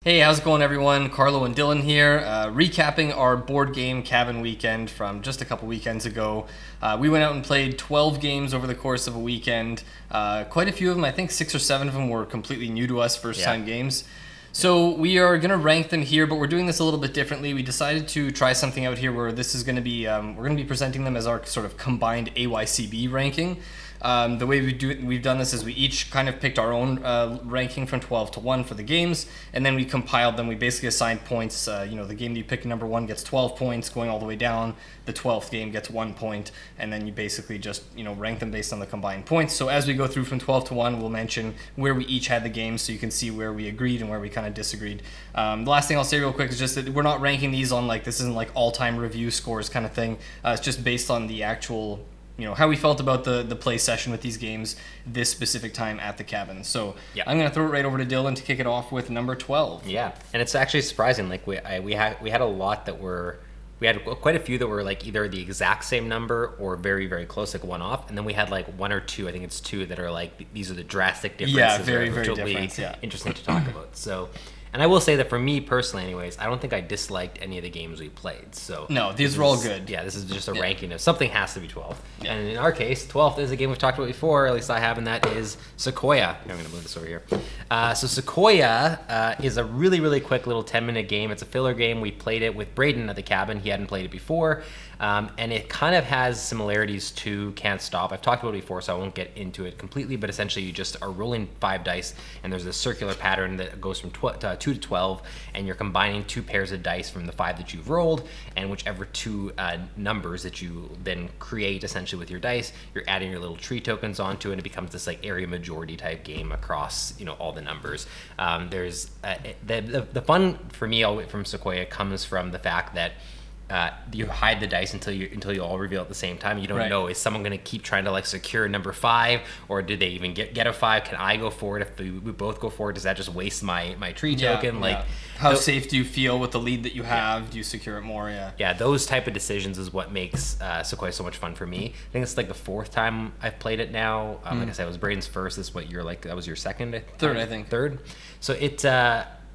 Hey, how's it going, everyone? Carlo and Dylan here, recapping our board game cabin weekend from just a couple weekends ago. We went out and played 12 games over the course of a weekend. Quite a few of them, I think 6 or 7 of them were completely new to us, first-time games. So we are going to rank them here, but we're doing this a little bit differently. We decided to try something out here where this is going to be, we're going to be presenting them as our sort of combined AYCB ranking. The way we've done this is we each kind of picked our own ranking from 12 to 1 for the games, and then we compiled them. We basically assigned points. The game that you pick number 1 gets 12 points, going all the way down. The 12th game gets 1 point, and then you basically just rank them based on the combined points. So as we go through from 12 to 1, we'll mention where we each had the games, so you can see where we agreed and where we kind of disagreed. The last thing I'll say real quick is just that we're not ranking these on this isn't like all-time review scores kind of thing. It's just based on the actual how we felt about the play session with these games this specific time at the cabin. So I'm going to throw it right over to Dylan to kick it off with number 12. Yeah, and it's actually surprising. Like we had a lot that we had quite a few that were like either the exact same number or very, very close, like one off. And then we had like one or two, I think it's two, that are like, these are the drastic differences. Yeah, very, very different. Yeah. Interesting to talk about. So, and I will say that for me personally anyways, I don't think I disliked any of the games we played. So no, these are all good. Yeah, this is just a ranking of something has to be 12. Yeah. And in our case, 12th is a game we've talked about before, at least I have, and that is Sequoia. I'm going to move this over here. So Sequoia is a really, really quick little 10-minute game. It's a filler game. We played it with Braden at the cabin. He hadn't played it before. And it kind of has similarities to Can't Stop. I've talked about it before, so I won't get into it completely, but essentially you just are rolling 5 dice, and there's a circular pattern that goes from 2 to 12, and you're combining 2 pairs of dice from the 5 that you've rolled, and whichever 2 numbers that you then create essentially with your dice, you're adding your little tree tokens onto it, and it becomes this like area majority type game across all the numbers. There's the fun for me from Sequoia comes from the fact that you hide the dice until you all reveal at the same time. You don't know, is someone going to keep trying to like secure number 5, or did they even get a 5? Can I go for it? If we both go for it, does that just waste my tree token? Like, how safe do you feel with the lead that you have? Do you secure it more? Yeah, those type of decisions is what makes Sequoia so much fun for me. I think it's like the 4th time I've played it now. Like I said, it was Braden's first. This what you're like, that was your second? Third, I think. Third. So it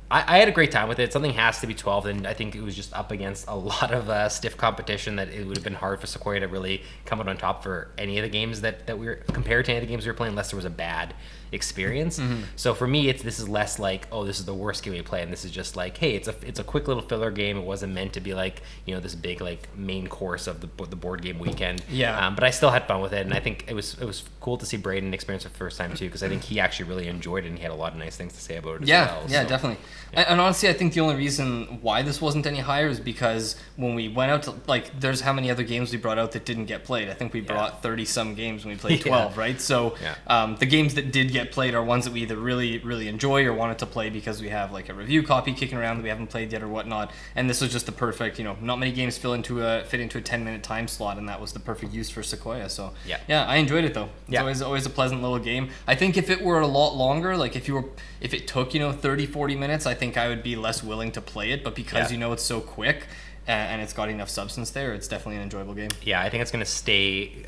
I had a great time with it. Something has to be 12, and I think it was just up against a lot of stiff competition that it would have been hard for Sequoia to really come out on top for any of the games that we were compared to any of the games we were playing, unless there was a bad experience. So for me, this is less like, oh, this is the worst game we play, and this is just like, hey, it's a quick little filler game. It wasn't meant to be like this big like main course of the board game weekend. But I still had fun with it, and I think it was cool to see Braden experience it for the first time too, because I think he actually really enjoyed it and he had a lot of nice things to say about it as well. Yeah, definitely. And honestly, I think the only reason why this wasn't any higher is because when we went out to, there's how many other games we brought out that didn't get played. I think we brought 30-some games when we played 12, right? So the games that did get played are ones that we either really, really enjoy or wanted to play because we have like a review copy kicking around that we haven't played yet or whatnot. And this was just the perfect, not many games fit into a 10-minute time slot, and that was the perfect use for Sequoia. So I enjoyed it though. It's always a pleasant little game. I think if it were a lot longer, like if it took 30-40 minutes, I think I would be less willing to play it, but because it's so quick and it's got enough substance there, it's definitely an enjoyable game. Yeah, I think it's going to stay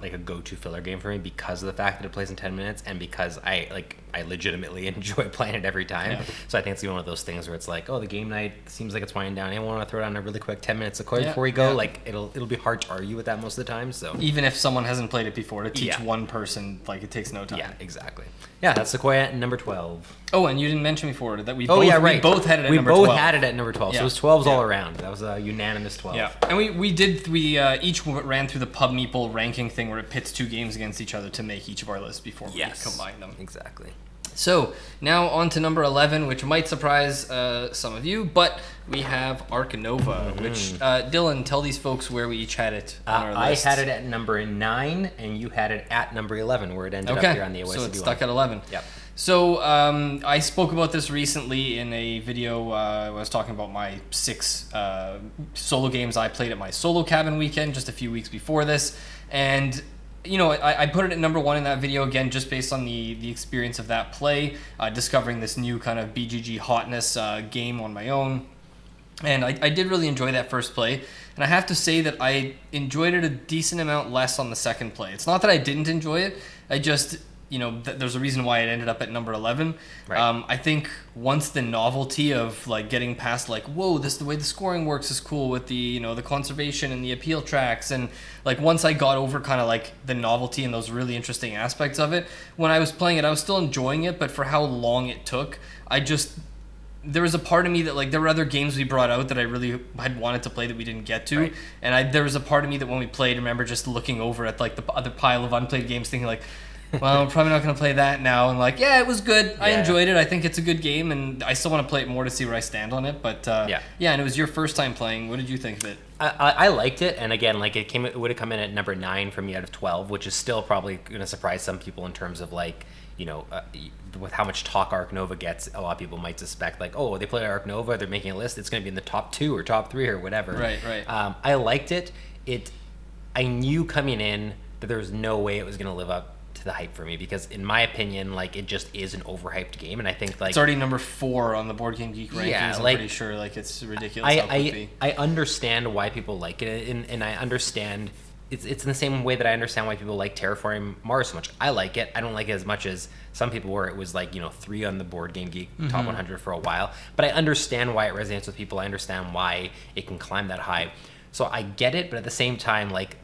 like a go-to filler game for me because of the fact that it plays in 10 minutes and because I legitimately enjoy playing it every time. So I think it's one of those things where it's like, oh, the game night seems like it's winding down. Anyone want to throw down a really quick 10 minutes Sequoia before we go? Like it'll be hard to argue with that most of the time. So even if someone hasn't played it before, to teach one person, like it takes no time. Yeah, exactly. Yeah, that's Sequoia number 12. Oh, and you didn't mention before that we both had it at number 12. We both had it at number 12. So it was 12s all around. That was a unanimous 12. Yeah, and we each ran through the Pub Meeple ranking thing where it pits 2 games against each other to make each of our lists before we combine them. Exactly. So now on to number 11, which might surprise some of you, but we have Ark Nova, which Dylan, tell these folks where we each had it on our list. I had it at number 9, and you had it at number 11, where it ended up here on the OSCB. So it's stuck at 11. Yep. So I spoke about this recently in a video. I was talking about my 6 solo games I played at my solo cabin weekend just a few weeks before this, and I put it at number 1 in that video again, just based on the experience of that play, discovering this new kind of BGG hotness game on my own. And I did really enjoy that first play. And I have to say that I enjoyed it a decent amount less on the second play. It's not that I didn't enjoy it. there's a reason why it ended up at number 11. Right. I think once the novelty of like getting past like, whoa, the way the scoring works is cool with the the conservation and the appeal tracks, and like once I got over kind of like the novelty and those really interesting aspects of it, when I was playing it, I was still enjoying it, but for how long it took, there was a part of me that like there were other games we brought out that I really had wanted to play that we didn't get to, Right. and there was a part of me that when we played, I remember just looking over at like the other pile of unplayed games, thinking like, well, I'm probably not going to play that now. And like, yeah, it was good. I enjoyed it. I think it's a good game, and I still want to play it more to see where I stand on it. But yeah, and it was your first time playing. What did you think of it? I liked it, and again, like it would have come in at number 9 for me out of 12, which is still probably going to surprise some people in terms of like, with how much talk Ark Nova gets. A lot of people might suspect like, oh, they play Ark Nova, they're making a list, it's going to be in the top 2 or top 3 or whatever. Right. I liked it. I knew coming in that there was no way it was going to live up to the hype for me, because in my opinion, like it just is an overhyped game, and I think like it's already number 4 on the Board Game Geek rankings. Yeah, I'm like, pretty sure like it's ridiculous how it could be. I understand why people like it, and I understand it's in the same way that I understand why people like Terraforming Mars so much. I like it. I don't like it as much as some people where it was like 3 on the Board Game Geek top 100 for a while, but I understand why it resonates with people. I understand why it can climb that high, so I get it. But at the same time, like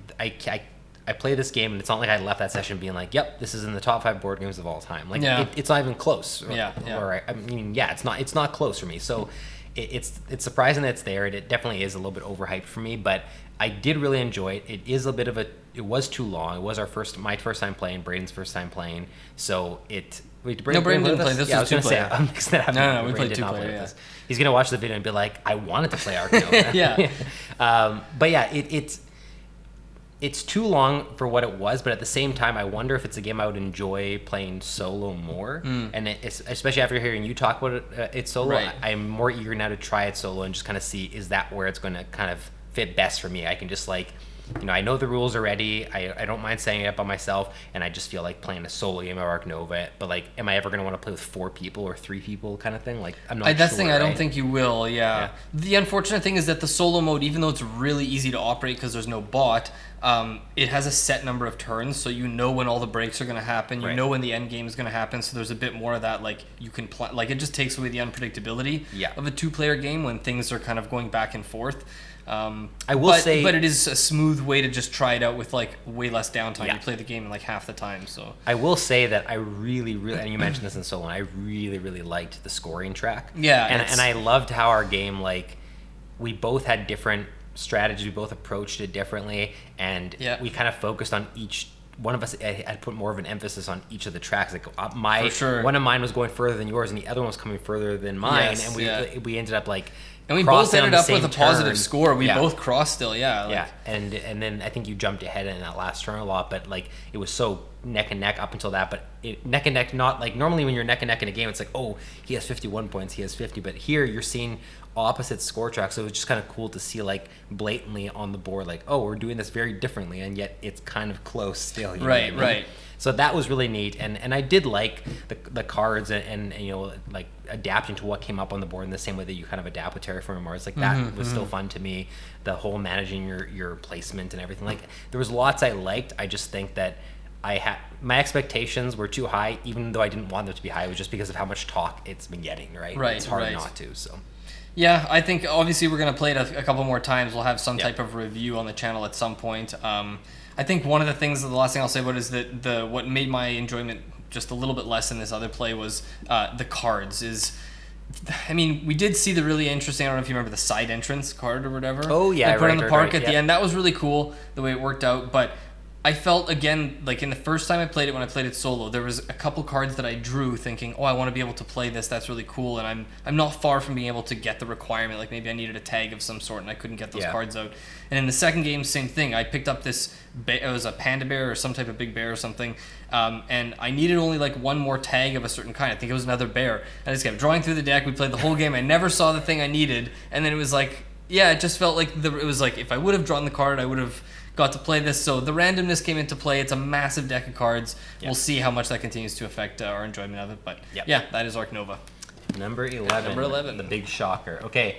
I play this game, and it's not like I left that session being like, "Yep, this is in the top 5 board games of all time." Like, it's not even close. It's not close for me. So, it's surprising that it's there. It definitely is a little bit overhyped for me, but I did really enjoy it. It is a bit of it was too long. It was my first time playing, Braden's first time playing. So Braden didn't play. This was 2-player. I'm mixing that up. No, we played 2-player. Yeah. He's gonna watch the video and be like, "I wanted to play Ark Nova." Yeah. But yeah, it's too long for what it was, but at the same time, I wonder if it's a game I would enjoy playing solo more. And especially after hearing you talk about it solo, right. I'm more eager now to try it solo and just kind of see, is that where it's going to kind of fit best for me? I can just like, I know the rules already. I don't mind setting it up by myself, and I just feel like playing a solo game of Ark Nova. But like, am I ever going to want to play with 4 people or 3 people kind of thing? Like, I'm not sure. That's the thing. I don't think you will. Yeah. The unfortunate thing is that the solo mode, even though it's really easy to operate because there's no bot, it has a set number of turns, so when all the breaks are going to happen. You know when the end game is going to happen. So there's a bit more of that. Like you can plan. Like it just takes away the unpredictability of a 2-player game when things are kind of going back and forth. I will say, but it is a smooth way to just try it out with like way less downtime. You play the game in like half the time. So I will say that I really, and you mentioned this in solo, and I really, really liked the scoring track. Yeah, and I loved how our game, like, we both had different strategies. We both approached it differently, and we kind of focused on each. One of us had put more of an emphasis on each of the tracks. Like one of mine was going further than yours, and the other one was coming further than mine, and we ended up like. And we both ended up with a positive score. We both crossed still, and then I think you jumped ahead in that last turn a lot, but like it was so neck and neck up until that. But neck and neck, not like normally when you're neck and neck in a game, it's like, oh, he has 51 points, he has 50. But here you're seeing opposite score tracks, so it was just kind of cool to see like blatantly on the board, like, oh, we're doing this very differently, and yet it's kind of close still. Right. So that was really neat, and I did like the cards and like adapting to what came up on the board in the same way that you kind of adapt with Terraforming Mars. Like that was still fun to me. The whole managing your placement and everything. Like there was lots I liked. I just think that my expectations were too high, even though I didn't want them to be high. It was just because of how much talk it's been getting. Right. It's hard not to. So. Yeah, I think obviously we're gonna play it a couple more times. We'll have some type of review on the channel at some point. I think one of the things, the last thing I'll say about is that what made my enjoyment just a little bit less in this other play was the cards. I mean, we did see the really interesting, I don't know if you remember the side entrance card or whatever. Oh, yeah. They put on the park at the end. That was really cool, the way it worked out. But I felt, again, like in the first time I played it, when I played it solo, there was a couple cards that I drew thinking, oh, I want to be able to play this. That's really cool. And I'm not far from being able to get the requirement. Like maybe I needed a tag of some sort and I couldn't get those cards out. And in the second game, same thing. I picked up it was a panda bear or some type of big bear or something. And I needed only like one more tag of a certain kind. I think it was another bear. I just kept drawing through the deck. We played the whole game. I never saw the thing I needed. And then it was like, it just felt like it was like if I would have drawn the card, I would have got to play this. So the randomness came into play. It's a massive deck of cards. We'll see how much that continues to affect our enjoyment of it. But that is Ark Nova. Number 11. The big shocker. Okay.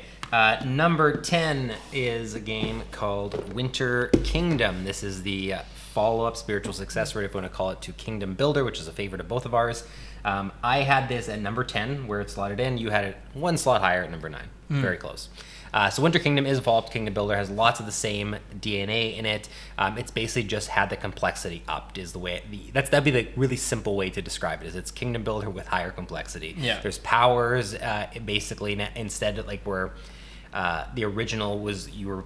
Number 10 is a game called Winter Kingdom. This is the follow-up, spiritual successor, if you want to call it, to Kingdom Builder, which is a favorite of both of ours. I had this at number 10, where it slotted in. You had it one slot higher at number 9. Very close. So Winter Kingdom is a follow-up to Kingdom Builder, has lots of the same DNA in it. It's basically just had the complexity upped, is the way that'd be the really simple way to describe it. Is it's Kingdom Builder with higher complexity. Yeah. There's powers, basically, instead of like where the original was, you were.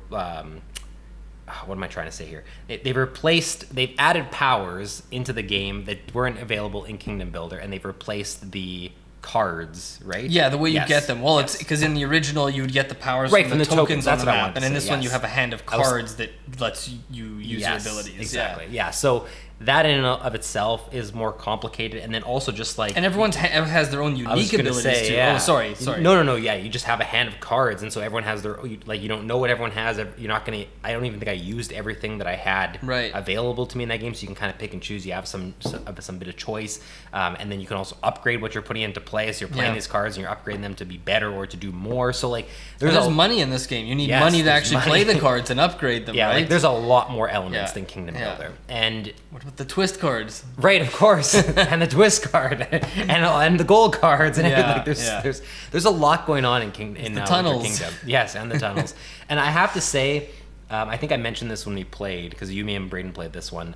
What am I trying to say here? They've added powers into the game that weren't available in Kingdom Builder, and they've replaced the cards, right? Yeah, the way you get them. Well, it's because in the original you would get the powers from the tokens on the map, and in this one you have a hand of cards that lets you use your abilities. Exactly. Yeah. So that in and of itself is more complicated, and then also just like, and everyone has their own unique abilities too. Yeah. Oh, sorry. No. Yeah, you just have a hand of cards, and so everyone has their like. You don't know what everyone has. You're not gonna. I don't even think I used everything that I had available to me in that game. So you can kind of pick and choose. You have some bit of choice, and then you can also upgrade what you're putting into play. So you're playing these cards and you're upgrading them to be better or to do more. So like, there's money in this game. You need money to actually play the cards and upgrade them. Yeah, right? like there's a lot more elements than Kingdom Builder. And what about the twist cards? Right, of course, and the twist card, and the gold cards, and everything. Like there's a lot going on in the tunnels. Winter Kingdom. Yes, and the tunnels. And I have to say, I think I mentioned this when we played, because you, me, and Braden played this one.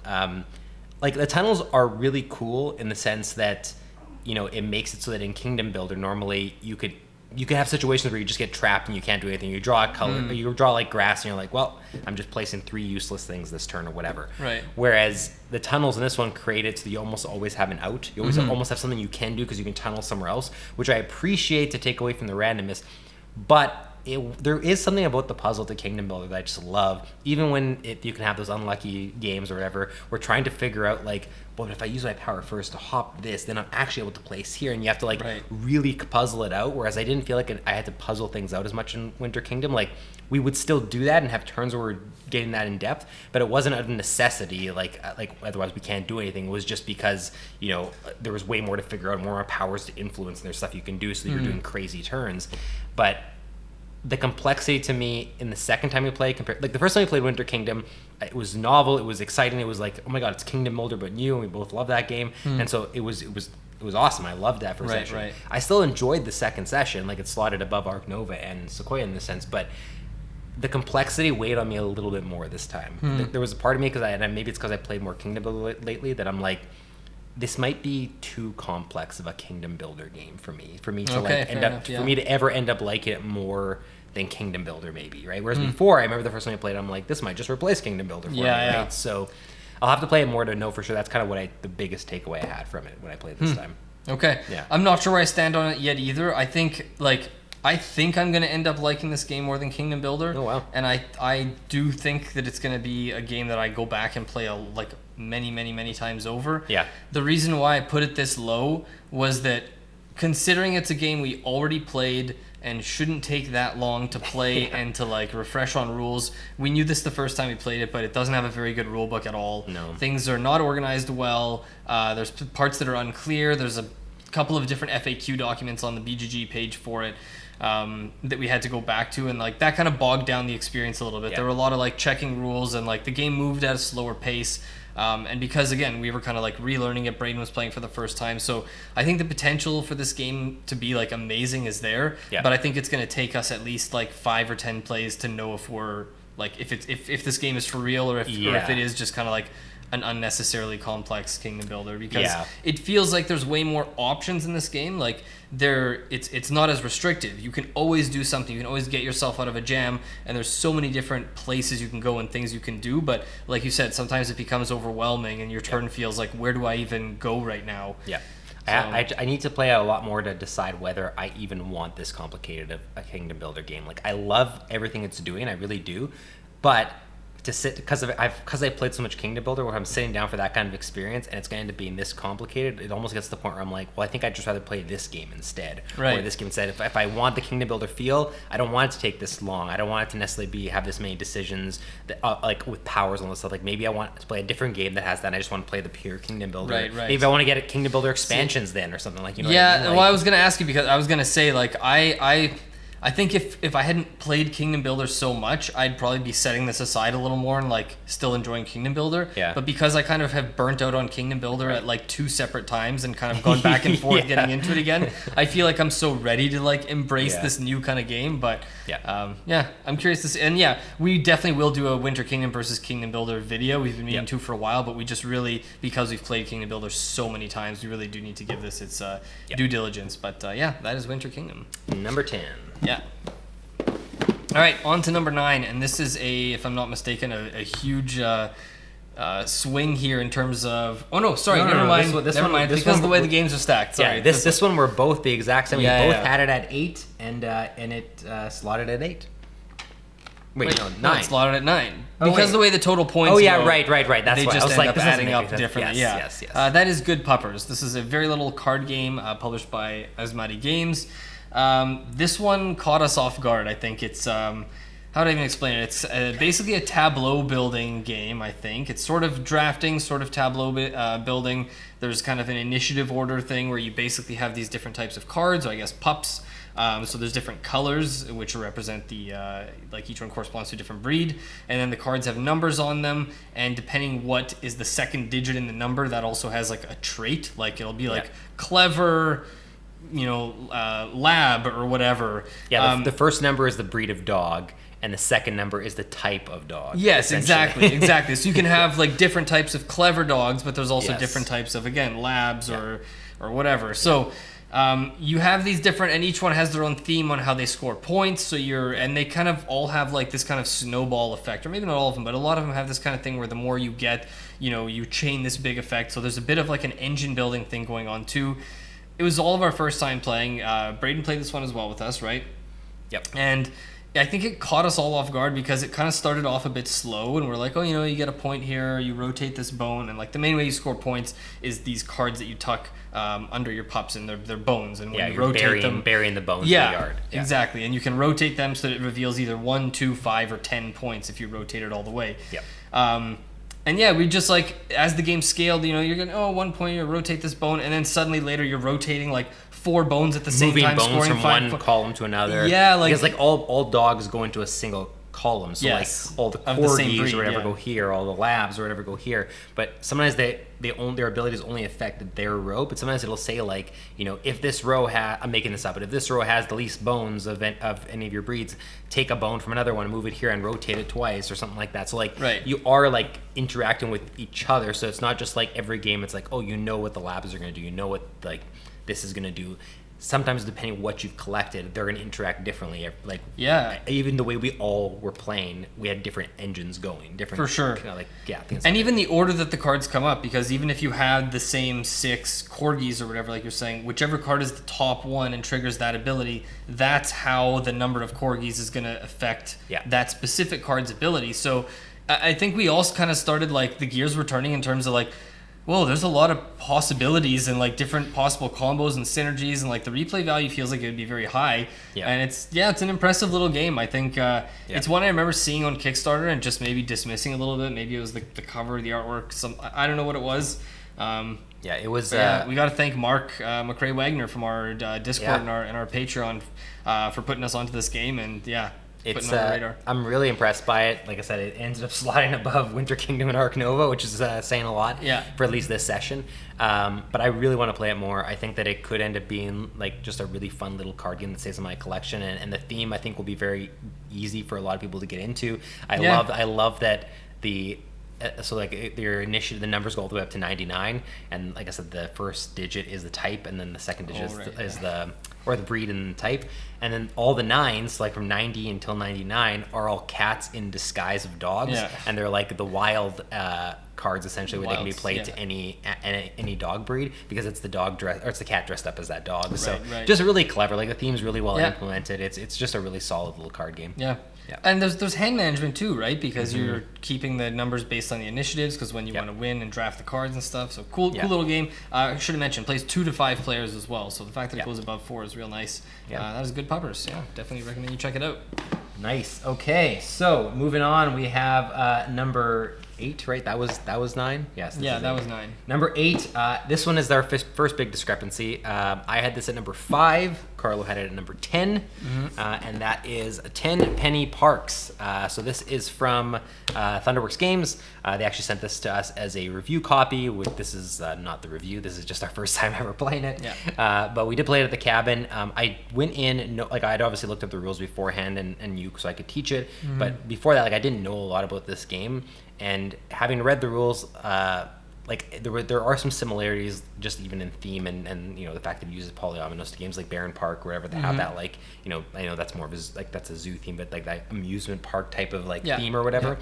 Like the tunnels are really cool in the sense that, it makes it so that in Kingdom Builder normally you could have situations where you just get trapped and you can't do anything. You draw a color, or you draw like grass, and you're like, well, I'm just placing 3 useless things this turn or whatever. Right. Whereas the tunnels in this one create it so that you almost always have an out. You always almost have something you can do because you can tunnel somewhere else, which I appreciate to take away from the randomness. But there is something about the puzzle to Kingdom Builder that I just love. Even when you can have those unlucky games or whatever, we're trying to figure out like, well, if I use my power first to hop this, then I'm actually able to place here, and you have to like really puzzle it out. Whereas I didn't feel like I had to puzzle things out as much in Winter Kingdom. Like we would still do that and have turns where we're getting that in depth, but it wasn't out of necessity. Like otherwise we can't do anything. It was just because there was way more to figure out, more powers to influence, and there's stuff you can do, so you're doing crazy turns. But the complexity to me in the second time we played, compared like the first time we played Winter Kingdom, it was novel, it was exciting, it was like, oh my god, it's Kingdom Builder but new, and we both love that game. And so it was awesome. I loved that first session. Right. I still enjoyed the second session, like it slotted above Ark Nova and Sequoia in this sense, but the complexity weighed on me a little bit more this time. There was a part of me, maybe it's because I played more Kingdom Builder lately, that I'm like, this might be too complex of a Kingdom Builder game for me to me to ever end up liking it more than Kingdom Builder, maybe, right? Whereas before, I remember the first time I played, I'm like, this might just replace Kingdom Builder for me, right? So I'll have to play it more to know for sure. That's kind of what the biggest takeaway I had from it when I played this time. Okay. Yeah. I'm not sure where I stand on it yet either. I think I'm going to end up liking this game more than Kingdom Builder. Oh, wow. And I do think that it's going to be a game that I go back and play many times over. Yeah. The reason why I put it this low was that, considering it's a game we already played and shouldn't take that long to play and to refresh on rules. We knew this the first time we played it, but it doesn't have a very good rule book at all. No. Things are not organized well. There's parts that are unclear. There's a couple of different FAQ documents on the BGG page for it that we had to go back to, and that kind of bogged down the experience a little bit. Yeah. There were a lot of checking rules, and the game moved at a slower pace. And because, again, we were kind of relearning it, Braden was playing for the first time. So I think the potential for this game to be amazing is there. Yeah. But I think it's going to take us at least 5 or 10 plays to know if we're if this game is for real, or if it is just kind of an unnecessarily complex Kingdom Builder, because it feels like there's way more options in this game. It's not as restrictive. You can always do something. You can always get yourself out of a jam, and there's so many different places you can go and things you can do. But like you said, sometimes it becomes overwhelming, and your turn feels like, where do I even go right now? Yeah. So, I need to play a lot more to decide whether I even want this complicated of a Kingdom Builder game. I love everything it's doing, I really do, but to sit, because I played so much Kingdom Builder, where I'm sitting down for that kind of experience and it's going to be this complicated, it almost gets to the point where I'm like, well, I think I'd just rather play this game instead. Right. Or this game instead. If I want the Kingdom Builder feel, I don't want it to take this long. I don't want it to necessarily have this many decisions that, with powers and all this stuff. Maybe I want to play a different game that has that, and I just want to play the pure Kingdom Builder. Right. Maybe I want to get a Kingdom Builder expansions then, or something, you know. Yeah, what I mean? Well, I was going to ask you, because I was going to say, I think if I hadn't played Kingdom Builder so much, I'd probably be setting this aside a little more and like still enjoying Kingdom Builder. Yeah. But because I kind of have burnt out on Kingdom Builder at like 2 separate times and kind of gone back and forth getting into it again, I feel like I'm so ready to like embrace this new kind of game. But I'm curious to see. And yeah, we definitely will do a Winter Kingdom versus Kingdom Builder video. We've been meaning to for a while, but we just really, because we've played Kingdom Builder so many times, we really do need to give this its due diligence. But that is Winter Kingdom. Number 10. Yeah. All right, on to number 9, and this is if I'm not mistaken, a huge swing here in terms of. Oh no, sorry, never mind. Never mind. Because the way the games are stacked. Sorry. Yeah, this one we're both the exact same. We both had it at 8, and it slotted at 8. Wait, no, 9. It's slotted at 9 because the way the total points. Oh yeah, go, right. That's they why just I was end like, up adding up differently. Yes. That is Good Puppers. This is a very little card game published by Asmati Games. This one caught us off guard. I think it's how do I even explain it? It's basically a tableau building game. I think it's sort of drafting, sort of tableau building. There's kind of an initiative order thing where you basically have these different types of cards, or I guess pups. So there's different colors which represent the like each one corresponds to a different breed, and then the cards have numbers on them, and depending what is the second digit in the number, that also has like a trait. Like it'll be like clever, lab or whatever. Yeah, the first number is the breed of dog, and the second number is the type of dog. Yes, exactly. So you can have like different types of clever dogs, but there's also different types of, again, labs or whatever. So you have these different, and each one has their own theme on how they score points. So and they kind of all have like this kind of snowball effect, or maybe not all of them, but a lot of them have this kind of thing where the more you get, you chain this big effect. So there's a bit of like an engine building thing going on too. It was all of our first time playing. Braden played this one as well with us, right? Yep. And I think it caught us all off guard because it kind of started off a bit slow, and we're like, you get a point here, you rotate this bone, and like the main way you score points is these cards that you tuck under your pups, and they're bones, and when you rotate them, burying the bones in the yard. Yeah, exactly, and you can rotate them so that it reveals either 1, 2, 5, or 10 points if you rotate it all the way. Yep. And yeah, we just like, as the game scaled, you're going, 1 point, you rotate this bone, and then suddenly later you're rotating like 4 bones at the same time, moving bones scoring from one column to another. Yeah, like, because like all dogs go into a single column, so like all the corgis or whatever go here, all the labs or whatever go here. But sometimes their abilities only affect their row, but sometimes it'll say like, if this row I'm making this up, but if this row has the least bones of any of your breeds, take a bone from another one, move it here, and rotate it twice or something like that. So like you are like interacting with each other, so it's not just like every game it's like, what the labs are going to do, what like this is going to do. Sometimes depending on what you've collected, they're going to interact differently. Like even the way we all were playing, we had different engines going, different for sure. Things and even the order that the cards come up, because even if you had the same 6 corgis or whatever, like you're saying, whichever card is the top one and triggers that ability, that's how the number of corgis is going to affect that specific card's ability. So I think we all kind of started like the gears were turning in terms of like, whoa, there's a lot of possibilities and like different possible combos and synergies, and like the replay value feels like it would be very high. And it's an impressive little game. I think it's one I remember seeing on Kickstarter and just maybe dismissing a little bit. Maybe it was the cover, the artwork, I don't know what it was. It was. We got to thank Mark McRae Wagner from our Discord and our Patreon for putting us onto this game, and it's I'm really impressed by it. Like I said, it ended up sliding above Winter Kingdom and Ark Nova, which is saying a lot for at least this session. But I really want to play it more. I think that it could end up being like just a really fun little card game that stays in my collection, and the theme I think will be very easy for a lot of people to get into. I love that so like your initiative, the numbers go all the way up to 99, and like I said, the first digit is the type, and then the second digit is the breed and the type, and then all the 9s, like from 90 until 99, are all cats in disguise of dogs, and they're like the wild cards essentially, where they can be played to any dog breed, because it's the dog or it's the cat dressed up as that dog. Just really clever. Like the theme's really well implemented. It's just a really solid little card game. Yeah. And there's hand management too, right? Because you're keeping the numbers based on the initiatives, because when you want to win and draft the cards and stuff. So cool little game. I should have mentioned, plays 2 to 5 players as well. So the fact that it goes above 4 is real nice. That is good Puppers. Yeah, definitely recommend you check it out. Nice. Okay, so moving on, we have number 8, right? That was 9. Yes. That was 9. Number 8. This one is our first big discrepancy. I had this at number 5. Carlo had it at number 10, and that is Tenpenny Parks. So this is from Thunderworks Games. They actually sent this to us as a review copy. This is not the review. This is just our first time ever playing it. Yeah. But we did play it at the cabin. I went in, I'd obviously looked up the rules beforehand and you so I could teach it. But before that, I didn't know a lot about this game. And having read the rules, there are some similarities just even in theme and the fact that it uses polyominoes to games like Barren Park or whatever that have that I know that's more of that's a zoo theme, but like that amusement park type of theme or whatever.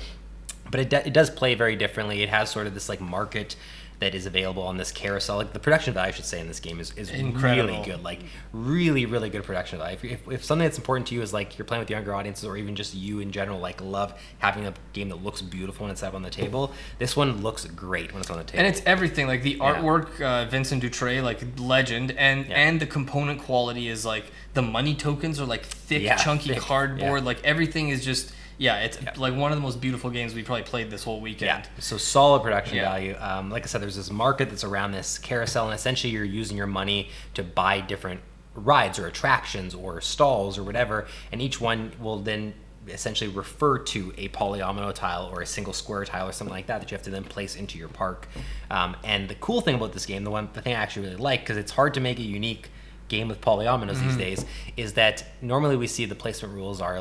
But it does play very differently. It has sort of this market that is available on this carousel. The production value, I should say, in this game is incredible. Really good. Really, really good production value. If something that's important to you is you're playing with younger audiences or even just you in general, love having a game that looks beautiful when it's up on the table, this one looks great when it's on the table. And it's everything. The artwork, Vincent Dutray, legend, and the component quality is the money tokens are thick, chunky cardboard. Everything is just... it's one of the most beautiful games we probably played this whole weekend. Yeah, so solid production value. Like I said, there's this market that's around this carousel, and essentially you're using your money to buy different rides or attractions or stalls or whatever, and each one will then essentially refer to a polyomino tile or a single square tile or something like that you have to then place into your park. And the cool thing about this game, the thing I actually really like, because it's hard to make a unique game with polyominoes these days, is that normally we see the placement rules are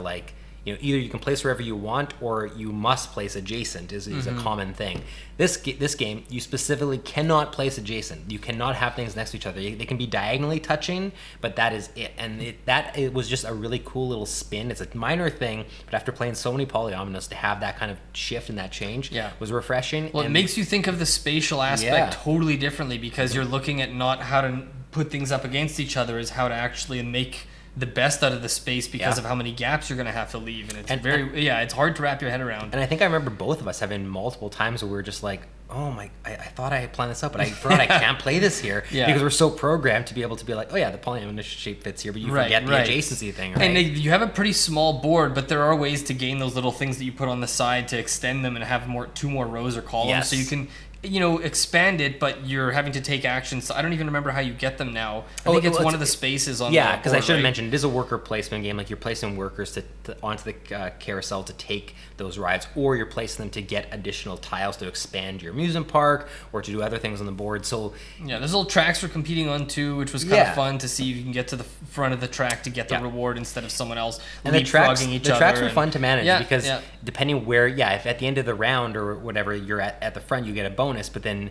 either you can place wherever you want or you must place adjacent is a common thing. This game, you specifically cannot place adjacent. You cannot have things next to each other. They can be diagonally touching, but that is it. And it was just a really cool little spin. It's a minor thing, but after playing so many polyominoes, to have that kind of shift and that change was refreshing. Well, it makes you think of the spatial aspect totally differently, because you're looking at not how to put things up against each other, is how to actually make the best out of the space because of how many gaps you're going to have to leave, and it's hard to wrap your head around. And I think I remember both of us having multiple times where we were just oh my, I thought I had planned this out, but I forgot I can't play this here because we're so programmed to be able to be the polyomino shape fits here, but you forget the adjacency thing, right? And you have a pretty small board, but there are ways to gain those little things that you put on the side to extend them and have two more rows or columns, so you can expand it, but you're having to take action. So I don't even remember how you get them now. I think it's one of the spaces on the board. Yeah, because I should have mentioned, it is a worker placement game. You're placing workers onto the carousel to take those rides, or you're placing them to get additional tiles to expand your amusement park or to do other things on the board. So there's little tracks we're competing on too, which was kind of fun to see if you can get to the front of the track to get the reward instead of someone else leapfrogging each other. The tracks were fun to manage because depending where, if at the end of the round or whatever you're at the front, you get a bonus. But then,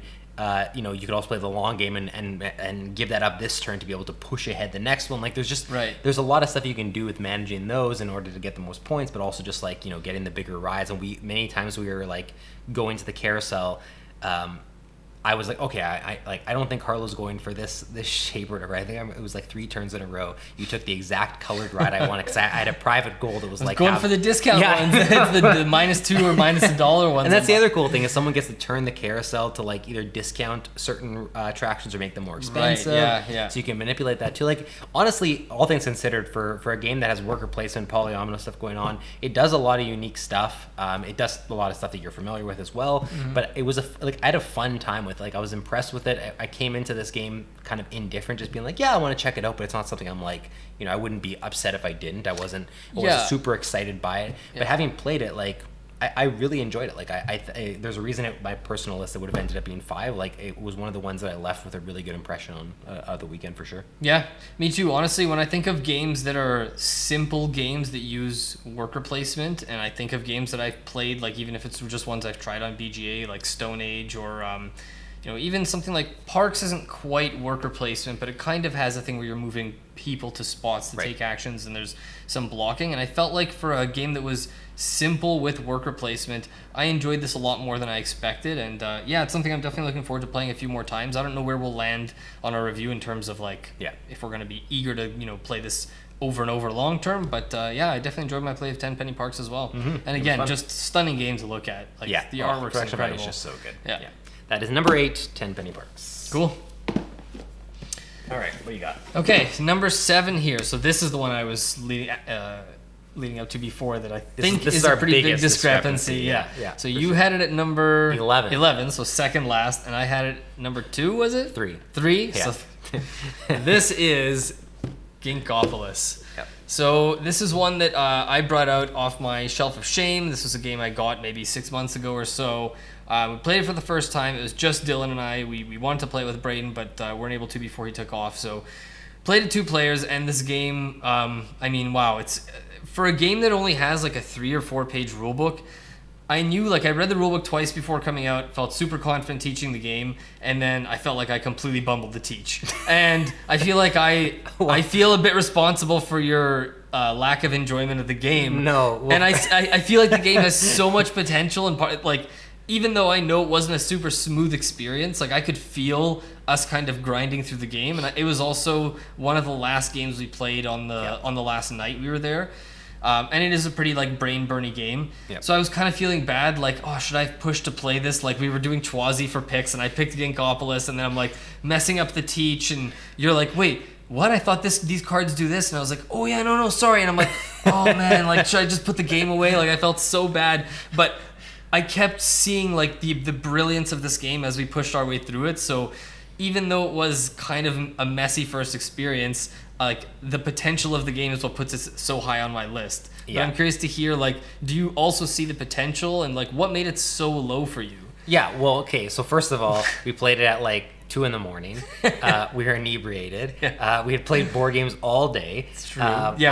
you could also play the long game and give that up this turn to be able to push ahead the next one. There's a lot of stuff you can do with managing those in order to get the most points, but also just getting the bigger rides. And many times we were going to the carousel. I was okay, I don't think Carlo's going for this shape or whatever. I think it was 3 turns in a row. You took the exact colored ride I wanted, because I had a private goal that was going for the discount ones. It's the -2 or -$1 ones. And that's the other cool thing, is someone gets to turn the carousel to either discount certain attractions or make them more expensive. Right, So you can manipulate that too. Honestly, all things considered, for a game that has worker placement, polyomino stuff going on, it does a lot of unique stuff. It does a lot of stuff that you're familiar with as well. But it was I had a fun time with. I was impressed with it. I came into this game kind of indifferent, just being I want to check it out, but it's not something I'm I wouldn't be upset if I didn't. I wasn't super excited by it. But having played it, I really enjoyed it. There's a reason my personal list, it would have ended up being 5. It was one of the ones that I left with a really good impression on of the weekend for sure. Yeah, me too. Honestly, when I think of games that are simple games that use worker placement, and I think of games that I've played, even if it's just ones I've tried on BGA, like Stone Age or even something like Parks isn't quite worker placement, but it kind of has a thing where you're moving people to spots to take actions, and there's some blocking. And I felt for a game that was simple with worker placement, I enjoyed this a lot more than I expected. And it's something I'm definitely looking forward to playing a few more times. I don't know where we'll land on our review in terms of if we're going to be eager to play this over and over long term, but I definitely enjoyed my play of Tenpenny Parks as well. And again, just stunning game to look at. The artwork's incredible. It's just so good. Yeah. That is number 8, Tenpenny Parks. Cool. All right, what do you got? Okay, so number 7 here. So this is the one I was leading up to before that I think is a pretty big discrepancy. Yeah. So you had it at number 11, so second last, and I had it number 2, was it? 3. 3? Yeah. So this is Ginkgopolis. Yep. So this is one that I brought out off my shelf of shame. This was a game I got maybe 6 months ago or so. We played it for the first time. It was just Dylan and I. We wanted to play it with Braden, but weren't able to before he took off. So played it 2 players, and this game, I mean, wow. It's for a game that only has like a 3 or 4 page rulebook. I knew, like, I read the rulebook twice before coming out, felt super confident teaching the game, and then I felt like I completely bumbled the teach. And I feel like I feel a bit responsible for your lack of enjoyment of the game. No. Well, and I feel like the game has so much potential, and like, even though I know it wasn't a super smooth experience, like, I could feel us kind of grinding through the game, and it was also one of the last games we played on the last night we were there. And it is a pretty, like, brain-burny game. Yep. So I was kind of feeling bad, like, oh, should I push to play this? Like, we were doing Chwazi for picks, and I picked Ginkgopolis, and then I'm, like, messing up the teach, and you're like, wait, what? I thought these cards do this. And I was like, oh, yeah, no, sorry. And I'm like, oh, man, like, should I just put the game away? Like, I felt so bad. But I kept seeing, like, the brilliance of this game as we pushed our way through it. So even though it was kind of a messy first experience, like, the potential of the game is what puts it so high on my list. But Yeah. I'm curious to hear, like, do you also see the potential, and, like, what made it so low for you? Yeah, well, okay, so first of all, we played it at like 2 in the morning. We were inebriated. We had played board games all day. It's true.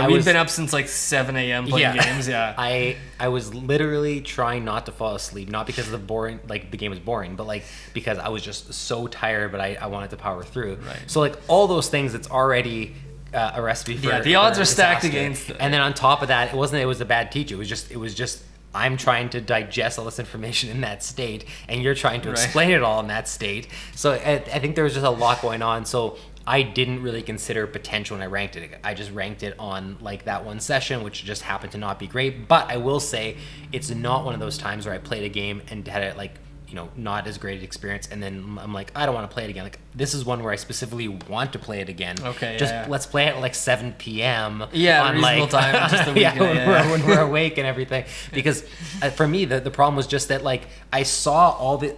We've been up since like 7 a.m. playing games. Yeah. I was literally trying not to fall asleep, not because of the game was boring, but like because I was just so tired, but I wanted to power through. Right. So like all those things, it's already a recipe for the odds for are stacked disaster. against it. And then on top of that, it was a bad teacher. It was just I'm trying to digest all this information in that state, and you're trying to explain it all in that state. So I think there was just a lot going on. So I didn't really consider potential when I ranked it. I just ranked it on like that one session, which just happened to not be great. But I will say it's not one of those times where I played a game and had it like, you know, not as great an experience, and then I'm like, I don't want to play it again. Like, this is one where I specifically want to play it again. Okay, let's play it at like 7 p.m. Yeah, on reasonable like time, just the weekend, when we're awake and everything. Because for me, the problem was just that like I saw all the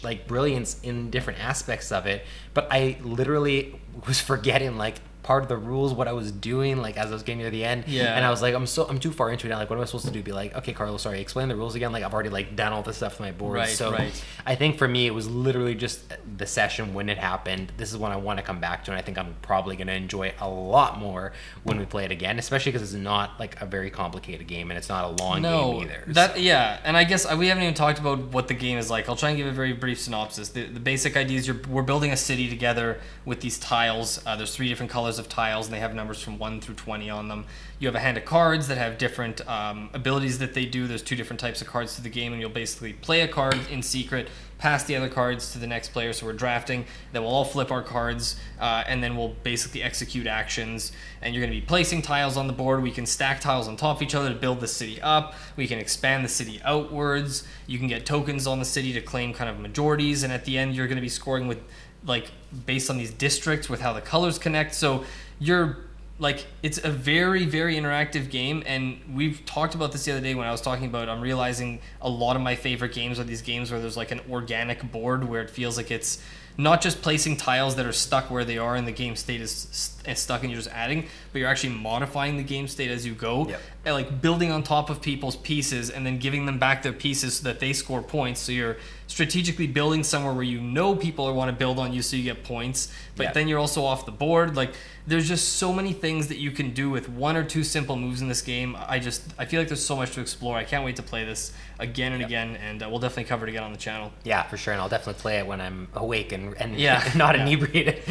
like brilliance in different aspects of it, but I literally was forgetting like part of the rules, what I was doing, like as I was getting near the end. Yeah. And I was like, I'm too far into it now. Like, what am I supposed to do? Be like, okay, Carlos, sorry, explain the rules again. Like, I've already like done all this stuff on my board. Right, so right. I think for me, it was literally just the session when it happened. This is one I want to come back to, and I think I'm probably going to enjoy it a lot more when we play it again, especially because it's not like a very complicated game and it's not a long game either. Yeah, and I guess we haven't even talked about what the game is like. I'll try and give a very brief synopsis. The basic idea is we're building a city together with these tiles. There's 3 different colors of tiles, and they have numbers from 1 through 20 on them. You have a hand of cards that have different abilities that they do. There's 2 different types of cards to the game, and you'll basically play a card in secret, pass the other cards to the next player. So we're drafting, then we'll all flip our cards, and then we'll basically execute actions. And you're going to be placing tiles on the board. We can stack tiles on top of each other to build the city up. We can expand the city outwards. You can get tokens on the city to claim kind of majorities, and at the end you're going to be scoring with, like, based on these districts with how the colors connect. So you're like, it's a very, very interactive game, and we've talked about this the other day when I was talking about, I'm realizing a lot of my favorite games are these games where there's like an organic board where it feels like it's not just placing tiles that are stuck where they are and the game state is stuck and you're just adding, but you're actually modifying the game state as you go. Yep. And like building on top of people's pieces and then giving them back their pieces so that they score points. So you're strategically building somewhere where you know people want to build on you so you get points, but then you're also off the board. Like, there's just so many things that you can do with 1 or 2 simple moves in this game. I feel like there's so much to explore. I can't wait to play this again and again, and we'll definitely cover it again on the channel. Yeah, for sure, and I'll definitely play it when I'm awake and not Yeah. inebriated.